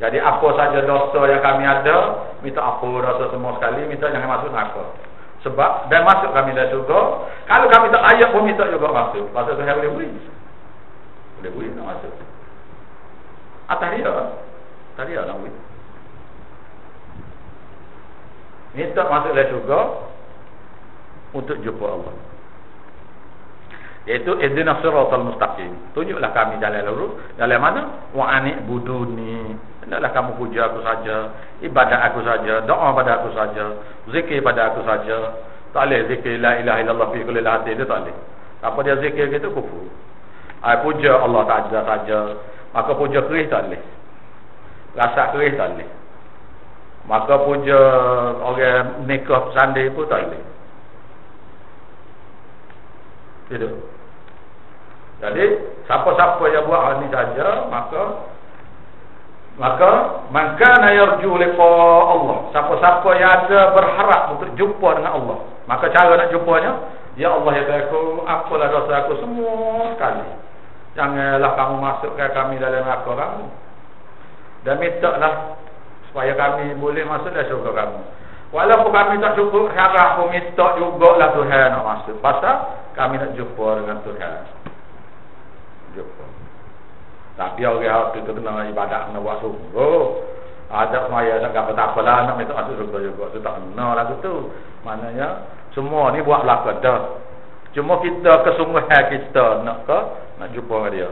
Jadi apa saja dosa yang kami ada, minta ampun dosa semua sekali, minta jangan masuk neraka. Sebab dan masuk kami dalam syurga. Kalau kami tak layak pun minta juga masuk. Pasal Tuhan boleh beri. Boleh beri nak masuk. Tadi nak beri. Minta masuk dalam syurga untuk jumpa Allah. Iaitu ihdinas siratal mustaqim, tunjuklah kami jalan lurus. Jalan mana? Wa anibuduni, hendaklah kamu puja aku saja, ibadat aku saja, doa pada aku saja, zikir pada aku saja. Tak boleh zikir la ilaha illallah fi kulli hati, itu tak boleh. Apa dia zikir gitu kufur. Puja Allah saja, maka puja kerih tak boleh, rasa kerih tak boleh, maka puja orang nikah sandai pun tak boleh. Itu. Jadi siapa-siapa yang buat hal ni saja, maka Maka man kana yarju liqa Allah, siapa-siapa yang ada berharap untuk jumpa dengan Allah, maka cara nak jumpanya, ya Allah ya Tuhanku, apalah dosa aku semua sekali. Janganlah kamu masukkan kami dalam neraka kamu. Dan mintalah supaya kami boleh masuk dalam syurga kamu. Walaupun kami tak cukup harap pun minta jugalah Tuhan nak masuk. Pasal kami nak jumpa dengan Tuhan. Jumpa. Tapi orang itu kena ibadat kena buat sungguh. Ada semaya nak kata tak apalah nak minta masuk surga juga. Itu tak kena lah tu. Maknanya semua ni buat belaka dah. Cuma kita kesungguhan kita nak jumpa dengan dia.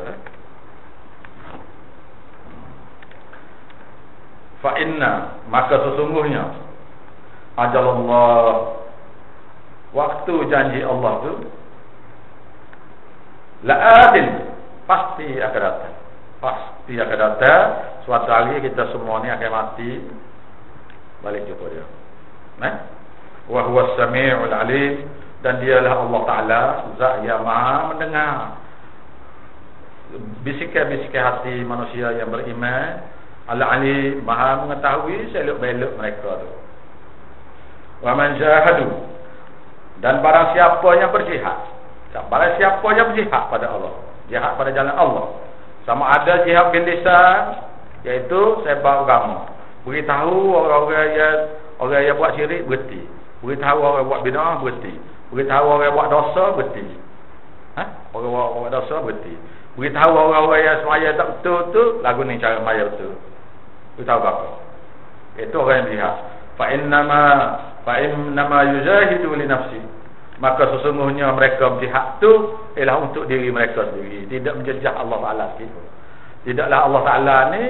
Fa inna, maka sesungguhnya ajalallah, waktu janji Allah tu la'adil, pasti akan datang. Pasti akan datang. Suatu hari kita semua ni akan mati, balik jumpa dia. Wa huwa as-sami'ul 'alim, dan dialah Allah Ta'ala zat yang maha mendengar bisikan-bisikan hati manusia yang beriman. Al-'alim, maha mengetahui seluk-beluk mereka tu. Wa man jahadu, dan barang siapa yang berjihad, barang siapa yang berjihad pada Allah, jihad pada jalan Allah, sama ada jihad bil lisan, iaitu sebar agama, beritahu orang yang buat syirik berhenti, beritahu orang buat bid'ah berhenti, beritahu orang buat dosa berhenti, orang buat dosa berhenti, beritahu orang yang semaya tak betul tu lagu ni cara semaya betul, beritahu apa? Itu orang yang berjihad. Fa innama yujahidu li nafsi, maka sesungguhnya mereka berjihad tu ialah untuk diri mereka sendiri, tidak menjejah Allah Taala sikit. Tidaklah Allah Taala ni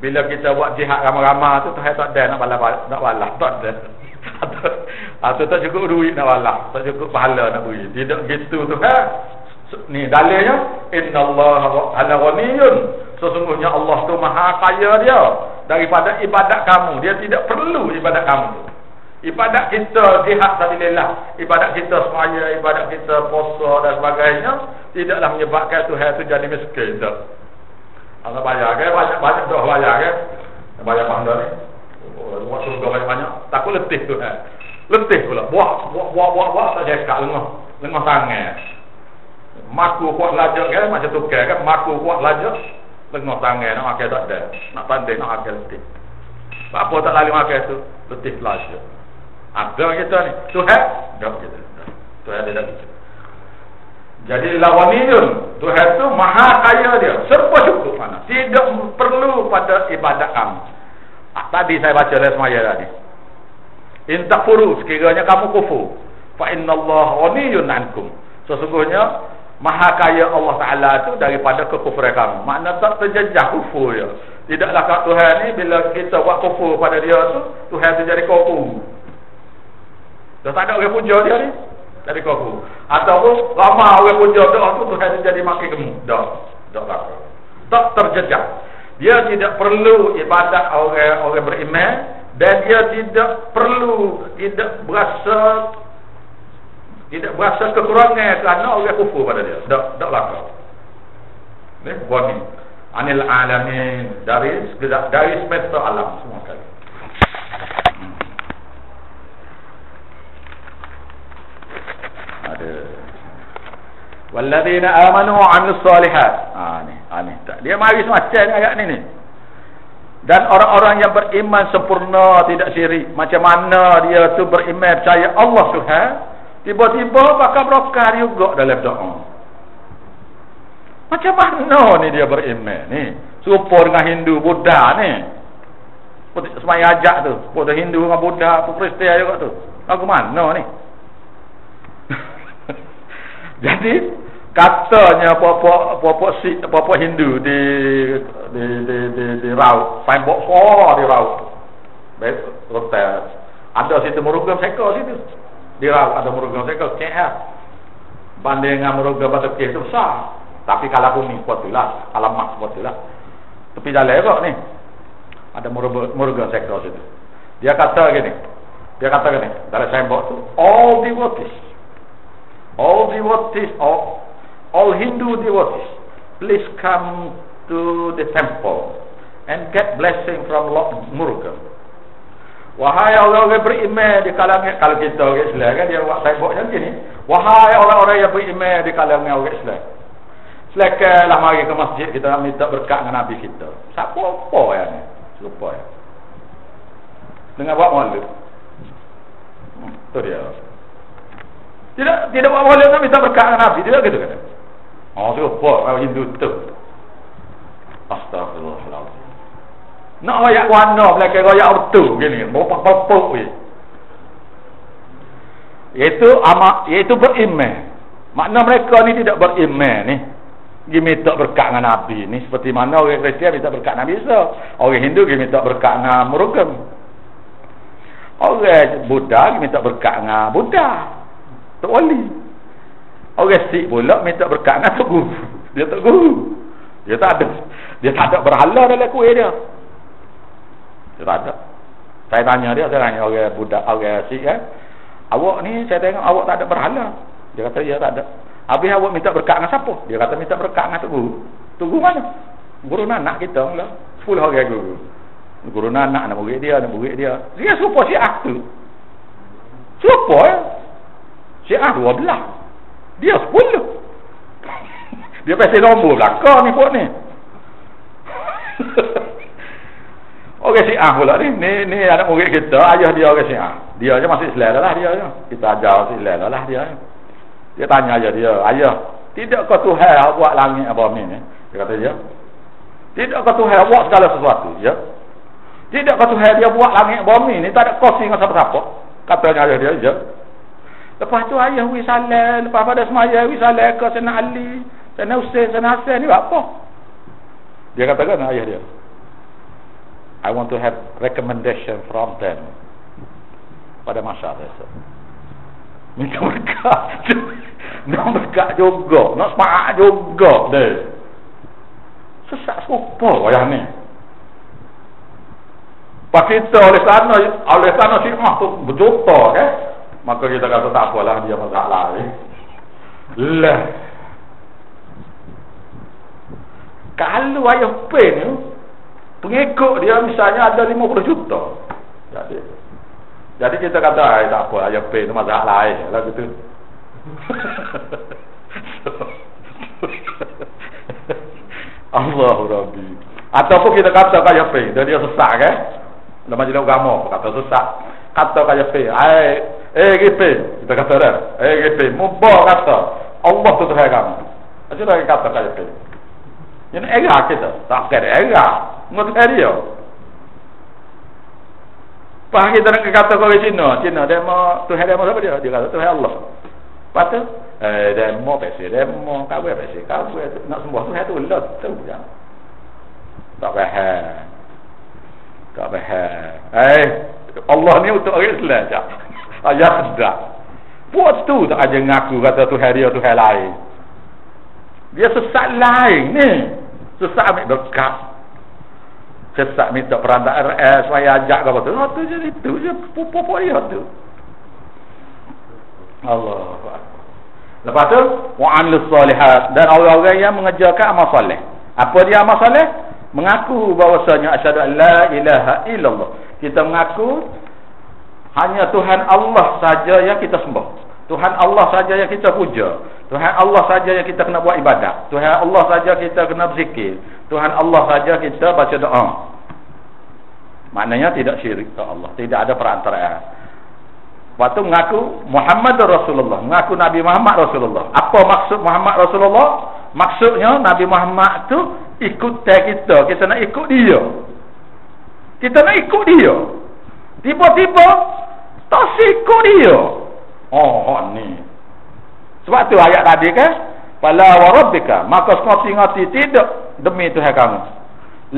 bila kita buat jihad ramai-ramai tu Tuhan tak ada nak balas tak ada. Atau tak cukup duit nak balas, tak cukup pahala nak beri. Tidak gitu Tuhan. Ni dalilnya innallaha ala ghaniyun, sesungguhnya Allah tu maha kaya dia daripada ibadat kamu. Dia tidak perlu ibadat kamu tu. Ibadat kita jihad sabilillah, ibadat kita semaya, ibadat kita puasa dan sebagainya tidaklah menyebabkan Tuhan tu jadi miskin tak. Kalau bayar ke banyak dah bayar ke, bayar pandai ni. Buat surga banyak-banyak, takut letih Tuhan. Letih pula. Buat tak jekak lengah tangan. Maku kuat lajak kan macam tukar kan, maku kuat lajak lengah tangan nak makan tak ada, nak pandai nak makan letih. Apa tak lalu makan tu letih lajak. Ada kita ni Tuhan dah kita. Tuhan ada dah kita. Jadi lawaniyun, Tuhan tu maha kaya dia, serba cukup mana. Tidak perlu pada ibadat kamu. Tadi saya baca dalam semaya tadi. In takfuru, sekiranya kamu kufur, fa innallaha ghaniyun ankum. Sesungguhnya maha kaya Allah Ta'ala tu daripada kekufuran kamu. Makna tak terjejah kufur dia. Tidaklah kat Tuhan ni bila kita buat kufur pada dia tu, Tuhan tu jadi kufur. Dah tak ada orang puja dia ni, jadi kufur. Ataupun ramai orang puja doa tu, Tuhan tu jadi makin gemuk. Tak terjejah. Dia tidak perlu ibadat orang beriman, dan dia tidak berasa kekurangan kerana orang kufur pada dia. Tak lakar. Ni wani anil alamin, dari semesta alam semua kali. Ada walladzina amanu wa 'amilus solihat. Ni dia mari semacam ni ayat ni. Dan orang-orang yang beriman sempurna, tidak syirik. Macam mana dia tu beriman percaya Allah Tuhan, tiba-tiba bakal berokah juga dalam doa. Macam mana ni dia beriman ni? Serupa dengan Hindu, Buddha ni. Semaya ajak tu, Buddha Hindu dengan Buddha, Kristian juga tu. Lagu mana ni? Jadi katanya apa Hindu di raut, signboard solar di raut. Baik, hotel. Ada situ Murugan Seko situ. Di raut ada Murugan Seko KL. Banding dengan Murugan Batu Keh tu besar. Tapi kalau bumi kuatlah, alamat kuatlah. Tepi jalan kok ni. Ada Murugan Seko situ. Dia kata gini. Dalam signboard tu, all Hindu devotees, please come to the temple and get blessing from Lord Murugan. Wahai orang-orang beriman di kalangan, kalau kita orang Islam kan dia buat tembok macam ni. Wahai orang-orang yang beriman di kalangan orang Islam. Silakanlah mari ke masjid kita minta berkat dengan Nabi kita. Siapa apa yang ni? Siapa ya? Dengan buat maulid. Tu dia. Tidak buat maulid nak minta berkat dengan Nabi, tidak gitu kan? Oh, siapa orang Hindu tu? Astagfirullahaladzim. Nak royak warna belakang royak ortu gini, bapak-bapak ni. Iaitu beriman. Makna mereka ni tidak beriman ni. Dia minta berkat dengan Nabi ni seperti mana orang Kristian minta berkat Nabi Isa. Orang Hindu dia minta berkat dengan Murugan. Orang Buddha dia minta berkat dengan Buddha. Tok Wali. Orang Sikh pula minta berkat dengan Tok Guru. Dia Tok Guru. Dia tak ada berhala dalam kuih dia. Dia tak ada. Saya tanya orang Buddha, orang Sikh kan. Awak ni saya tengok awak tak ada berhala. Dia kata ya tak ada. Habis awak minta berkat dengan siapa? Dia kata minta berkat dengan Tok Guru. Tok Guru mana? Guru Nanak kita lah. 10 orang guru. Guru Nanak nak murid dia. Dia serupa Syiah tu. Serupa ya. Syiah 12. Dia 10. Dia pasal nombor belakang ni pun ni. Orang Syiah pula ni. Ni anak murid kita. Ayah dia orang Syiah. Dia je masih Islam lah dia. Kita ajar masih Islam lah dia. Dia tanya aja dia, ayah, tidakkah Tuhan buat langit dan bumi ni? Dia kata dia, tidakkah Tuhan buat segala sesuatu? Ya. Tidakkah Tuhan dia buat langit dan bumi ni tak ada kongsi dengan siapa-siapa? Katanya ayah dia, ya. Lepas tu ayah wisalah, lepas pada semaya wisalah ke Sayyidina Ali, Sayyidina Husain, Sayyidina Hasan ni apa? Dia katakan ayah dia, I want to have recommendation from them pada masa itu. Minta berkat. Nak berkat juga, nak semangat juga dia. Sesat serupa yang ni. Pak kita oleh sana Syiah tu berjuta kan. Maka kita kata tak apalah dia masalah ni. Lah. Kalau ayah pen ni pengikut dia misalnya ada 50 juta. Jadi kita kata tak apa ayah pen tu masalah lain lah gitu. Allahu Rabbi. Ataupun kita kata kaya pe, dia sesat kan? Dalam majlis agama kata sesat. Kata kaya pe, GP, kita kata dah. GP, mubah kata Allah tu Tuhan kamu. Macam mana kata kaya pe? Ini era kita, tak kira era. Menurut dia. Pak kita nak kata kau Cina dia mau Tuhan dia mau apa dia? Dia kata Tuhan Allah. Lepas tu demo pesi demo kawin pesi kawin nak sembah Tuhan tu lot tu jangan tak faham Allah ni untuk orang Islam je ayat dah buat tu tak aja ngaku kata Tuhan dia Tuhan lain dia sesat lain ni sesat ambil berkat sesat minta perantara RS supaya ajak kau tu tu je itu je pupuk dia tu Allah. Lepas tu wa'amilus solihat dan orang-orang yang mengerjakan amal soleh. Apa dia amal soleh? Mengaku bahawasanya asyhadu an la ilaha illallah. Kita mengaku hanya Tuhan Allah saja yang kita sembah. Tuhan Allah saja yang kita puja. Tuhan Allah saja yang kita kena buat ibadat. Tuhan Allah saja kita kena berzikir. Tuhan Allah saja kita baca doa. Maknanya tidak syirik ke Allah, tidak ada perantaraan. Waktu mengaku Muhammad Rasulullah, mengaku Nabi Muhammad Rasulullah. Apa maksud Muhammad Rasulullah? Maksudnya Nabi Muhammad tu ikut kita. Kita nak ikut dia. Kita nak ikut dia. Tiba-tiba tak ikut dia. Oh ni. Sebab tu ayat tadi kan, "Fala wa rabbika", maka ngati tidak demi Tuhan kamu.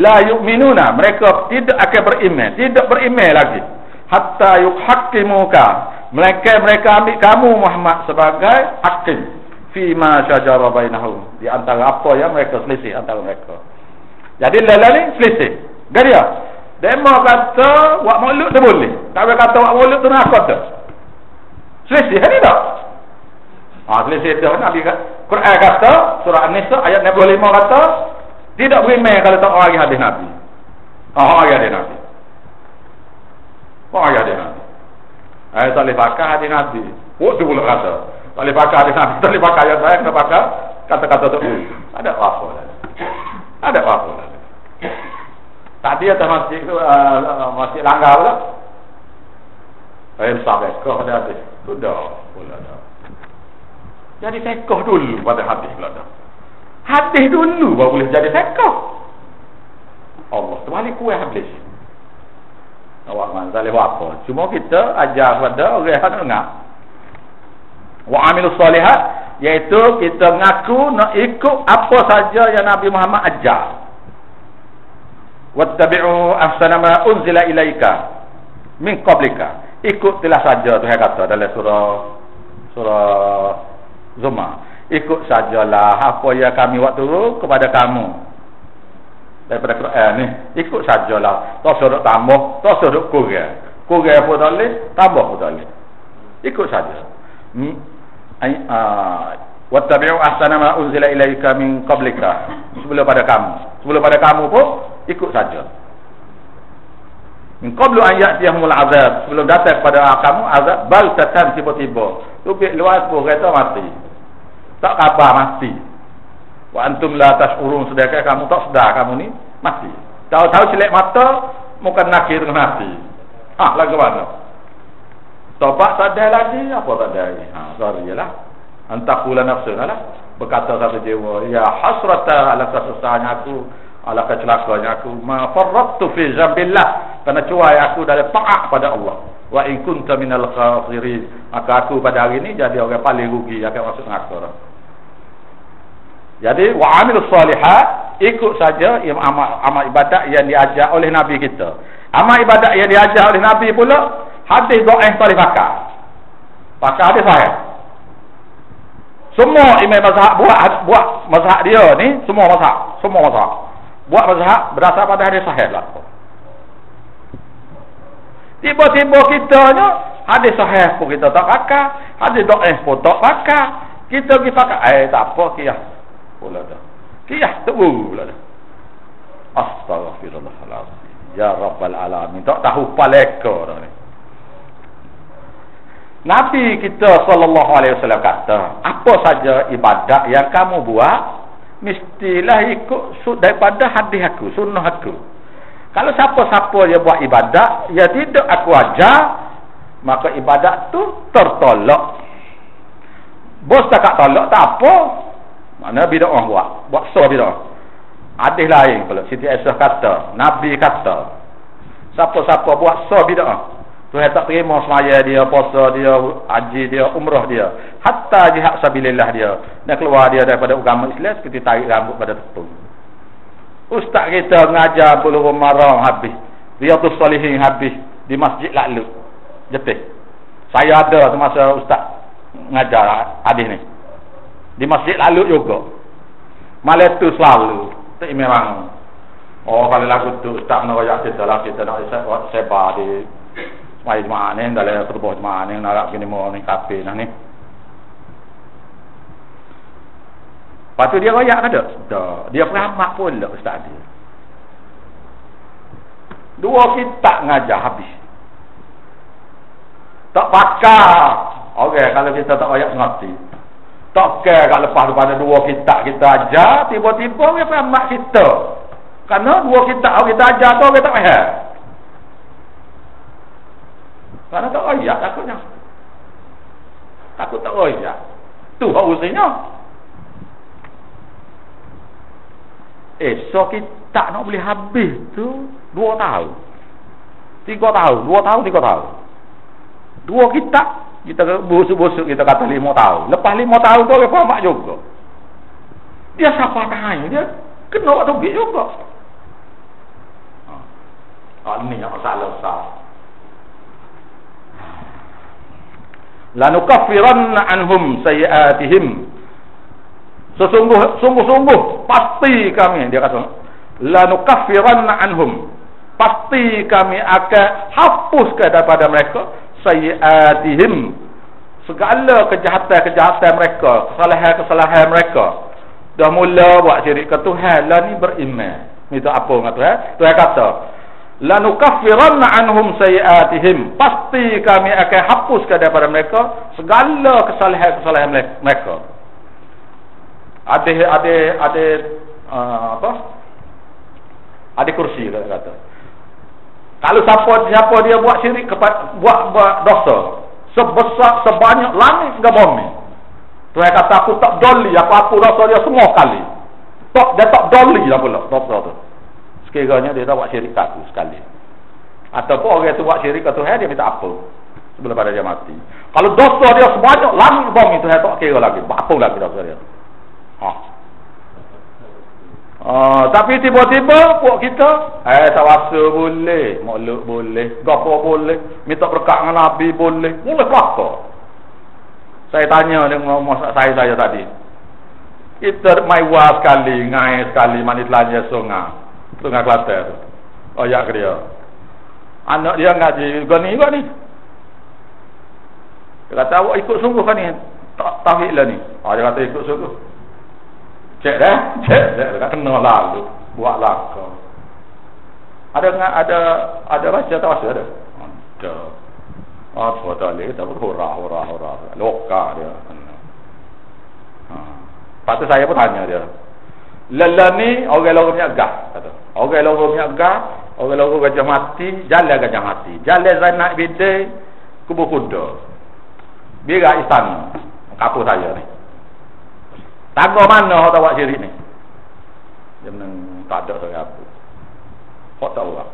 La yu'minuna, mereka tidak akan beriman, tidak beriman lagi. Hatta yuhaqqimuka, mereka ambil kamu Muhammad sebagai hakim fima syajara bainahum, di antara apa yang mereka selisih antara mereka. Jadi lala ni selisih. Garia. Demo kata buat maulud tu boleh. Tak boleh kata buat maulud tu nak kata. Selisih hari tak? Selisih tu Nabi Quran kata surah An-Nisa ayat 65 kata tidak beriman kalau tak orang hadis Nabi. Oh, ya dia Nabi. Oh, ya dia Nabi. Tak boleh pakai hadis Nabi. Oh, tu pula kata. Tak boleh pakai hadis Nabi. Tak boleh pakai ayat saya, kena pakai kata-kata tu. Ada apa lah. Ada apa lah. Tadi atas masjid tu, masjid langgar pula. Sampai kau ada hadis. Sudah pula dah. Jadi sekoh dulu pada hadis pula dah. Hadis dulu baru boleh jadi sekoh. Allah terbalik kuih habis. Awak manzal apa? Cuma kita ajar pada orang yang dengar. Wa amilus solihat, iaitu kita ngaku nak ikut apa saja yang Nabi Muhammad ajar. Wattabi'u ahsana ma unzila ilaika min qablika. Ikutilah saja Tuhan kata dalam surah Zumar. Ikut sajalah apa yang kami buat turun kepada kamu daripada Quran ni. Ikut sajalah. Tak suruh tambah, tak suruh kurang. Kurang pun tak boleh, tambah pun tak boleh. Ikut saja. Wattabi'u ahsana ma unzila ilaika min qablika. Sebelum pada kamu pun ikut saja. Min qablu an ya'tiyahumul azab. Sebelum datang kepada kamu azab baltatan tiba-tiba. Tubik luas pun kereta mati. Tak khabar mati. Wa antum la tash'urun, sedangkan kamu tak sedar kamu ni mati. Tahu-tahu celak mata bukan nakir dengan mati. Lagu mana? Tobat tak ada lagi, apa tak ada? Sorry lah. Antakula nafsuna lah. Berkata satu jiwa, ya hasrata ala kesusahannya aku, ala kecelakaannya aku, ma farrattu fi zambillah, kerana cuai aku dari taat pada Allah. Wa in kunta minal khasirin, maka aku pada hari ini jadi orang paling rugi akan masuk neraka. Jadi wa amilus solihat, ikut saja amal ibadat yang diajar oleh Nabi kita. Amal ibadat yang diajar oleh Nabi pula hadis dhaif tak boleh pakai. Pakai hadis sahih. Semua imam mazhab buat mazhab dia ni, semua mazhab buat mazhab berdasar pada hadis sahih lah. Tiba-tiba kitanya hadis sahih pun kita tak pakai, hadis dhaif pun tak pakai. Kita pergi pakai tak apa kiyah. Pula dah. Kiyah tu pula dah. Astaghfirullahalazim. Ya Rabbal alamin. Tak tahu paleka dah ni. Nabi kita sallallahu alaihi wasallam kata, apa saja ibadat yang kamu buat mestilah ikut daripada hadis aku, sunnah aku. Kalau siapa-siapa yang buat ibadat yang tidak aku ajar, maka ibadat tu tertolak. Bos tak tolak tak apa. Mana bid'ah buat sah bid'ah. Hadis lain pula Siti Aisyah kata, Nabi kata, siapa-siapa buat sah bid'ah, Tuhan tak terima semaya dia, puasa dia, haji dia, umrah dia, hatta jihad sabilillah dia, dan keluar dia daripada agama Islam seperti tarik rambut pada tepung. Ustaz kita mengajar Bulughul Maram habis, Riyadhus Shalihin habis di Masjid Lalu Jetih. Saya ada semasa ustaz mengajar hadis ni di Masjid Lalu juga. Malam tu selalu tak memang. Oh, kalau lagu tu ustaz nak royak kita lah, kita nak sebar di semai jemaah ni, dalam pertubuh jemaah ni, nak gini mau ni kafe nah ni. Lepas tu dia royak ke tak? Dia peramak pun tak ustaz dia. Dua kitab ngajar habis. Tak pakar. Okey, kalau kita tak royak ngerti. Tak kira kat lepas daripada dua kitab kita ajar, tiba-tiba dia peramak kita. Kerana dua kitab kita ajar tu kita tak faham. Kerana tak royak takutnya. Takut tak royak. Tu harusnya. So kita nak boleh habis tu 2 tahun 3 tahun 2 tahun 3 tahun. Dua kitab kita busuk-busuk kita kata 5 tahun. Lepas 5 tahun tu dia faham juga. Dia siapa tanya dia kena waktu duit juga. Ini yang masalah besar. Lanukaffiranna anhum sayiatihim. Sungguh-sungguh pasti kami, dia kata, lanukaffiranna anhum, pasti kami akan hapuskan daripada mereka sayiatihim, segala kejahatan-kejahatan mereka, kesalahan-kesalahan mereka. Dah mula buat syirik ke Tuhan, lah ni beriman. Minta apa dengan Tuhan? Tuhan kata, lanukaffiranna anhum sayiatihim, pasti kami akan hapuskan daripada mereka segala kesalahan-kesalahan mereka. Ada kursi kata. Kalau siapa dia buat syirik kepada buat dosa sebesar sebanyak langit dan bumi, Tuhan kata aku tak doli apa-apa dosa dia semua kali. Dia tak doli lah pula dosa tu. Sekiranya dia tak buat syirik kat aku sekali. Ataupun orang tu buat syirik kat Tuhan, dia minta apa sebelum pada dia mati. Kalau dosa dia sebanyak langit bumi, Tuhan tak kira lagi. Apa lagi dosa dia. Tapi tiba-tiba puak kita tawasa boleh, makhluk boleh, gapo boleh, minta berkat dengan Nabi boleh. Boleh apa? Saya tanya dengan saya tadi. Kita maiwa sekali, ngai sekali mani telanja sungai Kelantan tu. Oh ya ke dia. Anak dia ngaji gani juga ni. Dia kata awak ikut sungguh kan ni. Tauhid lah ni. Dia kata ikut sungguh. Cek dah. Dia kata kena lalu. Buat lah kau. Ada baca tawassul ada? Ada. Apa tak boleh. Kita hurrah. Lokal dia. Lepas tu saya pun tanya dia. Lelah ni orang lorong niaga kata. Orang lorong niaga, orang lorong gajah mati, jalan gajah mati. Jalan Zainab Bidai kubur kuda. Biar istana. Kapur saya ni. Tangga mana orang tak buat syirik ni? Dia menang tak ada saya apa. Kok tak buat.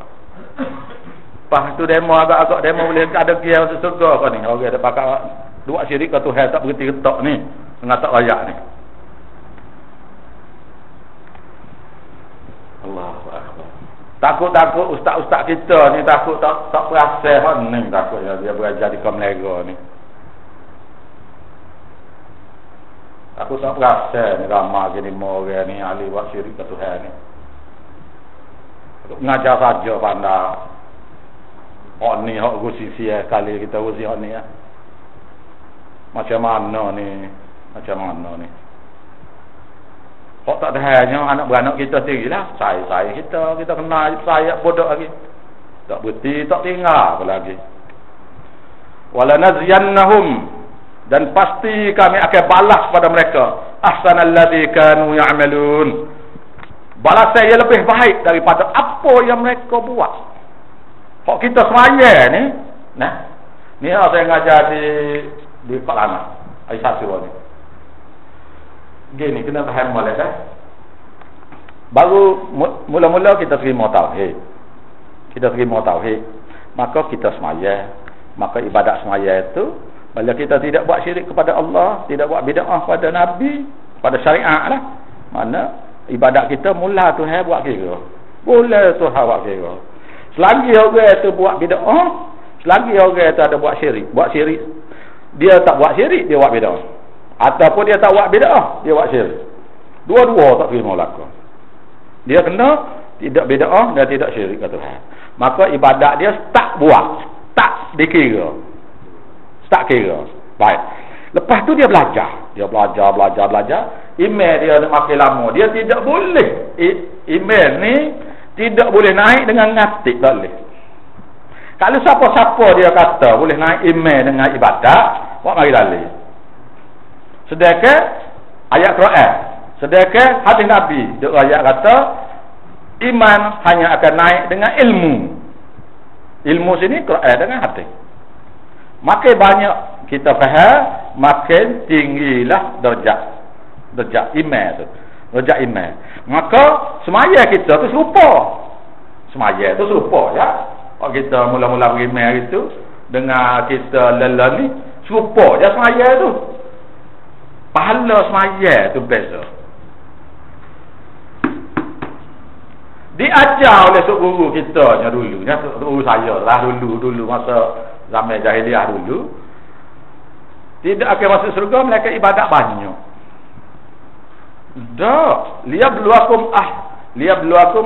Lepas tu demo agak-agak demo boleh ada kia masuk surga kau ni. Orang ada pakai buat syirik ke Tuhan tak berhenti ketok ni. Tengah tak layak ni. Allahu Akbar. Takut ustaz-ustaz kita ni takut tak perasaan hening takut dia belajar di Kamlega ni. Takut tak perasaan ni ramai gini orang ni ahli buat syirik ke Tuhan ni. Ngajar saja pandai. Hak ni hak gusisi kali kita usi hak ni ya. Macam mana ni? Kok tak ada hanya anak beranak kita sendirilah. Saya kita kena saya bodoh lagi. Tak berhenti, tak tinggal apa lagi. Wala naziyannahum, dan pasti kami akan balas pada mereka ahsanalladzi kanu ya'malun. Balasan yang lebih baik daripada apa yang mereka buat. Kok kita semaya ni, nah. Ni saya ngajar di Kelana, Aisyah Sirwani. Gini, kena faham boleh kan? Baru mula-mula kita terima tauhid. Maka kita semaya. Maka ibadat semaya itu, bila kita tidak buat syirik kepada Allah, tidak buat bid'ah pada Nabi, pada syariat lah. Mana ibadat kita mula Tuhan buat kira. Boleh Tuhan buat kira. Selagi orang itu buat bid'ah, selagi orang itu ada buat syirik, dia tak buat syirik, dia buat bid'ah. Ataupun dia tak buat bid'ah, dia buat syirik. Dua-dua tak terima laku. Dia kena tidak bid'ah dan tidak syirik ke Tuhan. Maka ibadat dia tak buat, tak dikira. Tak kira. Baik. Lepas tu dia belajar. Dia belajar. Email dia makin lama. Dia tidak boleh. Email ni tidak boleh naik dengan ngatik. Tak boleh. Kalau siapa-siapa dia kata boleh naik email dengan ibadat, buat mari dalil. Sedekah ayat Quran, sedekah hadis Nabi, dia ayat kata iman hanya akan naik dengan ilmu. Ilmu sini Quran dengan hadis. Makin banyak kita faham, makin tinggilah darjat iman tu. Darjat iman. Maka semaya kita tu serupa. Semaya tu serupa ya. Kalau kita mula-mula beriman itu dengan kita lelah ni serupa je semaya tu. Pahala semaya tu beza. Diajar oleh seorang guru kita dulu, guru saya lah dulu masa zaman jahiliah dulu. Tidak akan masuk surga mereka ibadat banyak. Dah, liyabluwakum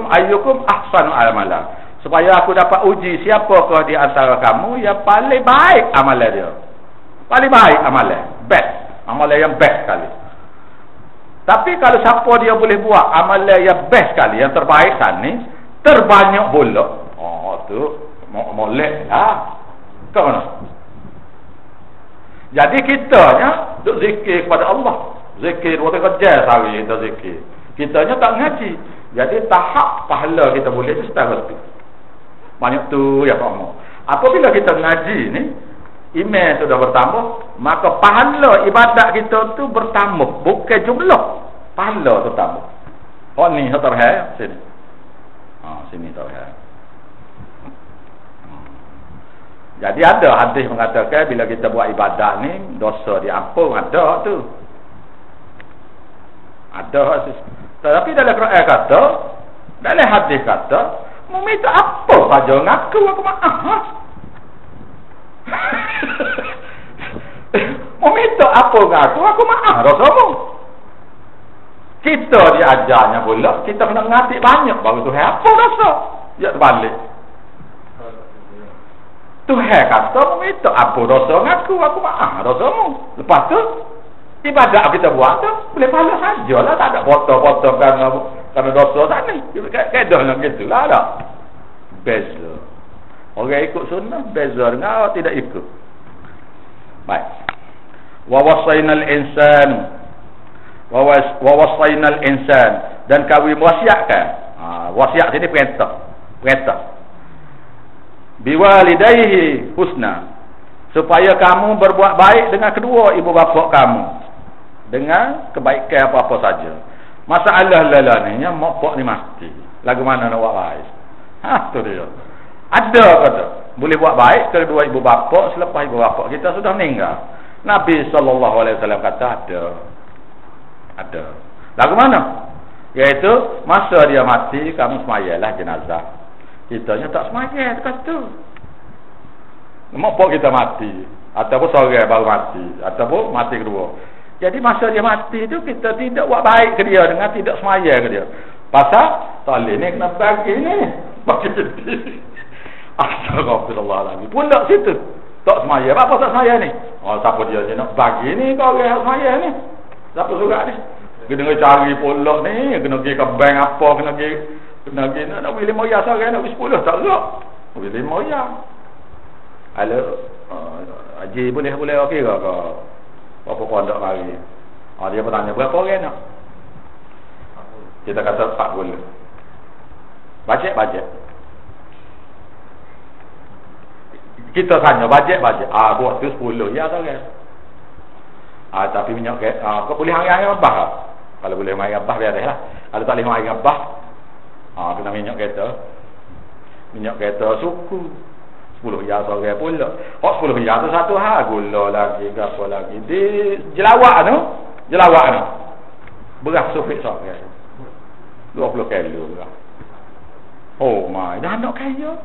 ayyukum ahsanu amala. Supaya aku dapat uji siapakah di antara kamu yang paling baik amalan dia. Paling baik amalan, best. Amalan yang best sekali. Tapi kalau siapa dia boleh buat amalan yang best sekali, yang terbaik sekali, terbanyak pula. tu molek lah. Ke mana? Jadi kitanya duk zikir kepada Allah. Zikir waktu kerja sehari kita zikir. Kitanya tak ngaji. Jadi tahap pahala kita boleh tu setara tu. Banyak tu ya kamu. Apabila kita ngaji ni, iman sudah bertambah, maka pahala ibadat kita tu bertambah, bukan jumlah. Pahala tu tambah. Oh ni terhad sini. Sini terhad. Jadi ada hadis mengatakan bila kita buat ibadat ni dosa diampun, ada tu. Ada hadis. Tetapi dalam Quran kata, dalam hadis kata, mau minta apa saja ngaku aku maaf. Mau minta apa ngaku aku maaf rasamu. Kita diajarnya pula kita kena ngatik banyak baru Tuhan apa rasa. Ya terbalik. Tuhan kata mau minta apa dosa ngaku aku maaf dosamu. Lepas tu ibadat kita buat tu boleh pahala sajalah, tak ada foto-foto kerana dosa tak ni. Kaedah macam gitulah tak. Beza. Orang ikut sunnah beza dengan orang tidak ikut. Baik. Wa wasainal insan wa wasainal insan, dan kami wasiatkan. Wasiat sini perintah. Biwalidayhi husna, supaya kamu berbuat baik dengan kedua ibu bapa kamu dengan kebaikan apa-apa saja. Masalah lalanya mak pak ni mati. Lagu mana nak buat baik? Tu dia. Ada kata boleh buat baik kedua ibu bapa selepas ibu bapa kita sudah meninggal. Nabi SAW kata ada. Lagu mana? Iaitu masa dia mati kamu semayalah jenazah. Kitanya tak semaya dekat tu. Mak pak kita mati, ataupun seorang baru mati, ataupun mati kedua. Jadi masa dia mati tu kita tidak buat baik ke dia dengan tidak semaya ke dia. Pasal salih ni kena bagi ni. Bagi jadi. Astagfirullahaladzim. Pun tak situ. Tak semaya. Apa tak semaya ni? Siapa dia nak bagi ni kau orang semaya ni? Siapa suka ni? Kena cari pulak ni, kena pergi ke bank apa, kena pergi nak beli moya seorang nak beli 10 tak gerak. Beli moya. Halo. Haji boleh okey ke kau? Apa pondok lagi? Dia bertanya berapa orang nak? Kita kata 40. Bajet. Kita tanya bajet. Buat tu 10 ya tak kan? Tapi minyak ke? Kau boleh hari-hari abah. Kalau boleh mai abah biar dah lah. Kalau tak boleh mai abah, kena minyak kereta suku 10 ya seorang pula. 10 ya tu satu hal, gula lagi apa lagi di jelawak tu beras sufik seorang 20 kilo beras. Oh my, dah nak kaya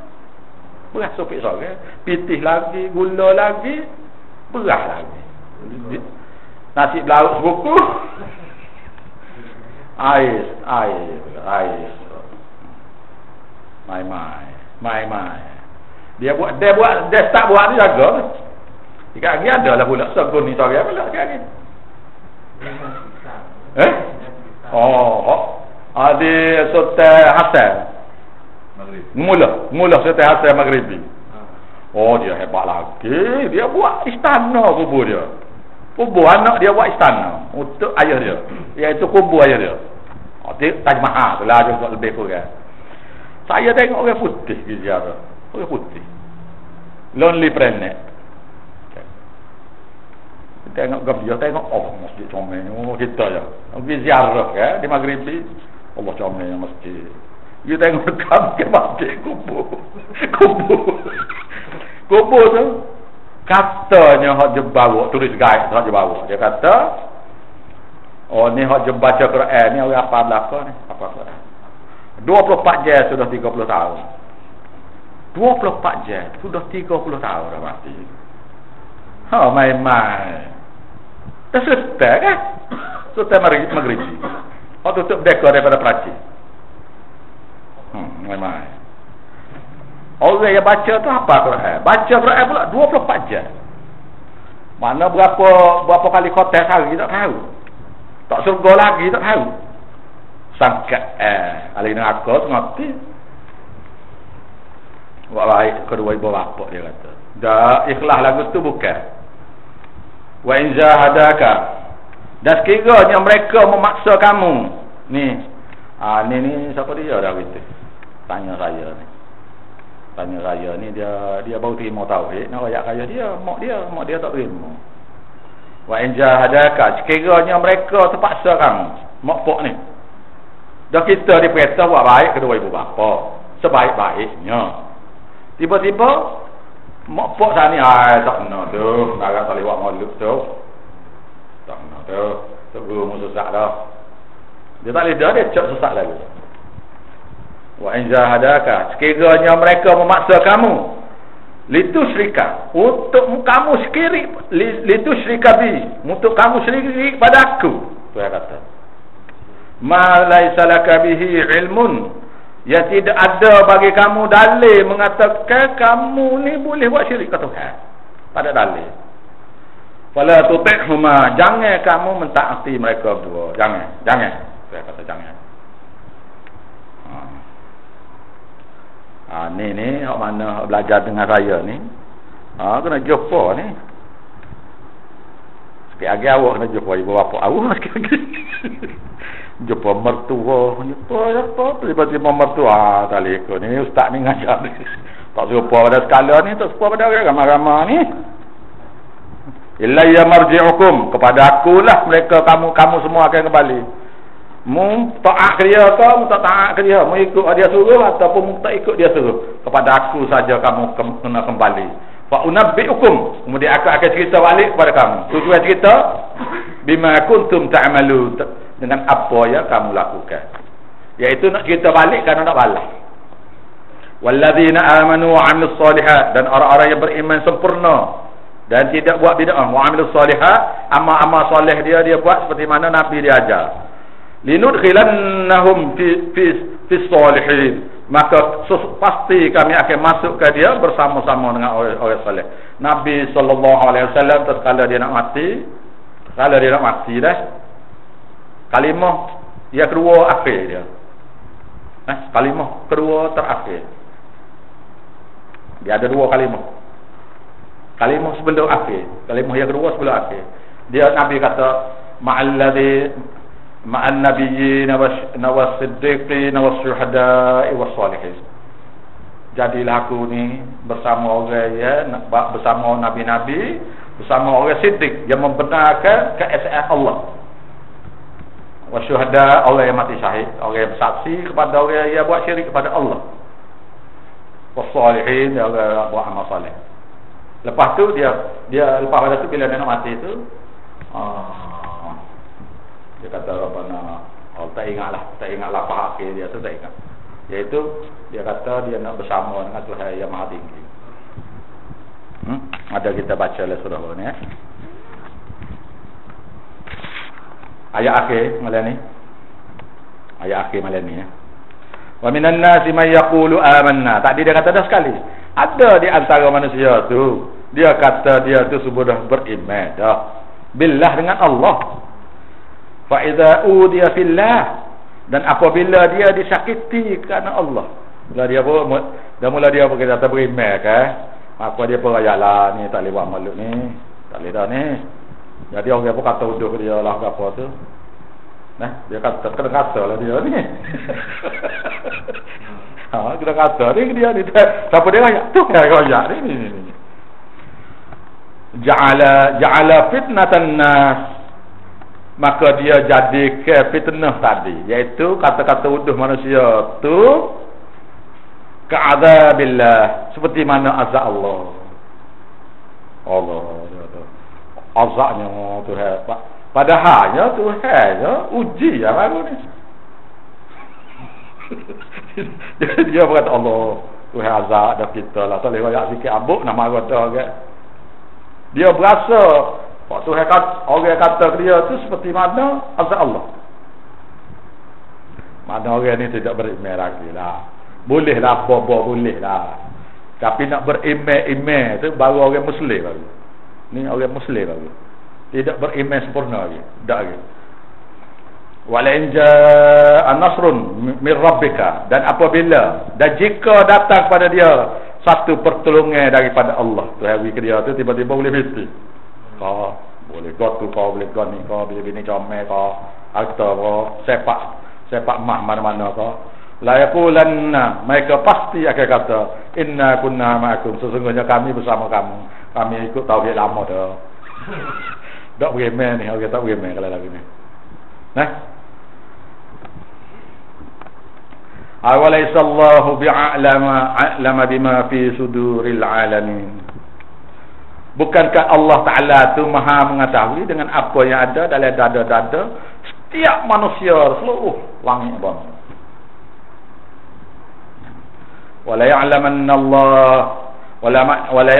beras sufik seorang, pitih lagi, gula lagi, beras lagi, nasi belauk sebuku, ais mai. Dia start buat dia jaga. Dekat lagi ada lah pula segun ni sorang pula dekat lagi. Ada Sultan Hasan Maghrib. Mula Sultan Hasan Maghribi. Dia hebat lagi. Dia buat istana kubur dia. Kubur anak dia buat istana untuk ayah dia. Iaitu kubur ayah dia. Taj Mahal tu lah juga lebih kurang. Saya tengok orang putih di ziarah. Orang putih. Lonely Planet. Tengok dia tengok masjid comel kita je. Pergi ziarah di Maghribi. Allah comel masjid. Dia tengok dekat ke masjid kubur. Kubur tu katanya hak je bawa tulis guide hak je bawa. Dia kata ni hak je baca Quran ni orang apa belaka ni? Apa Quran? 24 jam sudah 30 tahun. 24 jam sudah 30 tahun dah mati. Main-main. Dah selesai kan? Selesai Maghribi. Tutup dekor daripada Perancis. Main-main. Orang yang baca tu apa Quran? Baca Quran pula 24 jam. Mana berapa kali khotel sehari tak tahu. Tak surga lagi tak tahu. Sangka alina aku tu ngerti. Buat baik kedua ibu bapa dia kata. Dah ikhlas lagu tu bukan. Wa in jahadaka. Dan sekiranya mereka memaksa kamu. Ni. Ni siapa dia dah gitu. Tanya saya ni. Tanya saya ni dia baru terima tauhid, nak royak kaya dia, mak dia tak terima. Wa in jahadaka, sekiranya mereka terpaksa kamu, mak pok ni. Dah kita diperintah buat baik kedua ibu bapa, sebaik-baiknya. Tiba-tiba mak pok sana ni tak kena tu, nak tak lewat maulud tu. Tak kena tu. Tu guru sesat dah. Dia tak lidah dia cak sesat lagi. Wa in jahadaka, sekiranya mereka memaksa kamu litusyrika, untuk kamu syirik, litusyrika bi, untuk kamu syirik pada aku. Tu dia kata. Ma laisa laka bihi ilmun, yang tidak ada bagi kamu dalil mengatakan kamu ni boleh buat syirik ke Tuhan. Pada dalil. Fala tuti'huma, jangan kamu mentaati mereka berdua. Jangan. Saya kata jangan. Ni hak mana hak belajar dengan saya ni. Kena jumpa ni. Sikit lagi awak kena jumpa ibu bapa awak sikit lagi. Jumpa mertua, jumpa apa? Tiba-tiba mertua tak leka ni ustaz ni ngajar ni. Tak serupa pada skala ni, tak serupa pada ramai-ramai ni. Ilayya marji'ukum, kepada akulah mereka kamu semua akan kembali. Mu taat ke dia ke, mu tak taat ke dia, mu ikut dia suruh ataupun mu tak ikut dia suruh, kepada aku saja kamu kena kembali. Fa unabbi'ukum, kemudian aku akan cerita balik kepada kamu. Tujuan cerita bima kuntum ta'malu, dengan apa yang kamu lakukan, iaitu nak cerita balik kerana nak balas. Walladzina amanu wa 'amilus solihat, dan orang-orang yang beriman sempurna dan tidak buat bid'ah. Wa 'amilus solihat, amal-amal soleh dia buat seperti mana Nabi dia ajar. Linudkhilannahum fi salihin, maka pasti kami akan masuk ke dia bersama-sama dengan orang soleh. Nabi SAW tatkala dia nak mati, dah kalimah dia kedua akhir dia. Kalimah kedua terakhir. Dia ada dua kalimah. Kalimah sebelum akhir, kalimah yang kedua sebelum akhir. Dia Nabi kata ma'an nabiyyin was-siddiqin was-syuhada'i was-salihin. Jadilah aku ni bersama orang bersama nabi-nabi, bersama orang siddiq yang membenarkan keesaan Allah. Wasyuhada, orang yang mati syahid, orang yang bersaksi kepada orang yang buat syirik kepada Allah. Wassalihin, dia orang buat amal soleh. Lepas tu dia lepas pada tu bila dia nak mati tu, dia kata Rabbana, tak ingatlah apa akhir dia tu, tak ingat. Iaitu dia kata dia nak bersama dengan Tuhan yang Maha Tinggi. Ada kita baca oleh surah ni. Ayat akhir malam ni. Wa minan nasi may yaqulu amanna. Tadi dia kata dah sekali. Ada di antara manusia tu, dia kata dia tu sudah beriman dah. Billah, dengan Allah. Fa idza udiya fillah, dan apabila dia disakiti kerana Allah. Mula dia berkata beriman kan. Apa dia pun ayalah ni tak lewat makhluk ni. Tak lewat ni. Jadi orang pun kata uduh dia lah apa tu. Dia kata kena kata lah dia ni. Kena kata dia ni. Siapa dia rakyat tu kan rakyat ni. Ja'ala fitnatan nas, maka dia jadikan fitnah tadi, iaitu kata-kata uduh manusia tu ka'adzabillah, seperti mana azab Allah. Azabnya Tuhan. Padahalnya Tuhan uji yang baru ni. Dia berkata Allah, Tuhan azab dah kita lah. Tak boleh banyak sikit abuk nak marah dah kan. Dia berasa Tuhan kata, orang kata dia tu seperti mana azab Allah. Mana orang ni tidak beriman lagi lah. Boleh lah apa-apa, boleh lah. Tapi nak beriman tu baru orang Muslim baru. Ni orang Muslim baru. Tidak beriman sempurna lagi. Tak lagi. Wala in jaa nasrun min rabbika, dan apabila dan jika datang kepada dia satu pertolongan daripada Allah. Tu hari dia tu tiba-tiba boleh mesti. Kau boleh got tu, kau boleh got ni, kau bini comel, kau atau kau sepak mah mana-mana kau. La yaqulanna, mereka pasti akan kata inna kunna ma'akum, sesungguhnya kami bersama kamu. Kami ikut tauhid lama dah. Tak beremen ni, orang tak beremen kalau lagu ni. Nah. Awalaysallahu bi'a'lama bima fi suduril alamin. Bukankah Allah Ta'ala tu maha mengetahui dengan apa yang ada dalam dada-dada setiap manusia seluruh langit bumi. Wala ya'lamanna Allah wala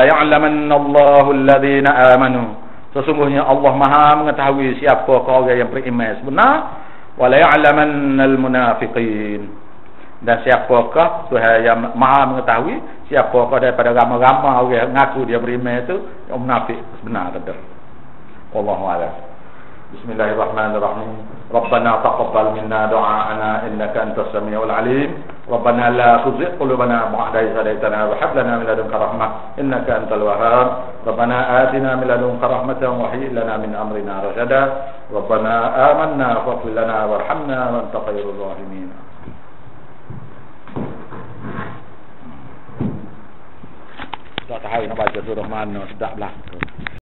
ya'lamanna Allahu alladhina amanu. Sesungguhnya Allah maha mengetahui siapa orang yang beriman sebenar. Wala ya'lamannal munafiqin, dan siapakah Tuhan yang maha mengetahui siapakah daripada ramai-ramai orang ngaku dia beriman itu yang munafik sebenar betul. Wallahu a'lam. Bismillahirrahmanirrahim. Rabbana taqabbal minna du'aana innaka antas samiul alim. Rabbana la tuzigh qulubana ba'da idh hadaytana wa hab lana min ladunka rahmah innaka antal wahhab. Rabbana atina min ladunka rahmatan wa hayyi lana min amrina rashada. Rabbana amanna faghfir lana warhamna wa anta khairur rahimin. Tak tahu nak baca surah mana, sedaplah.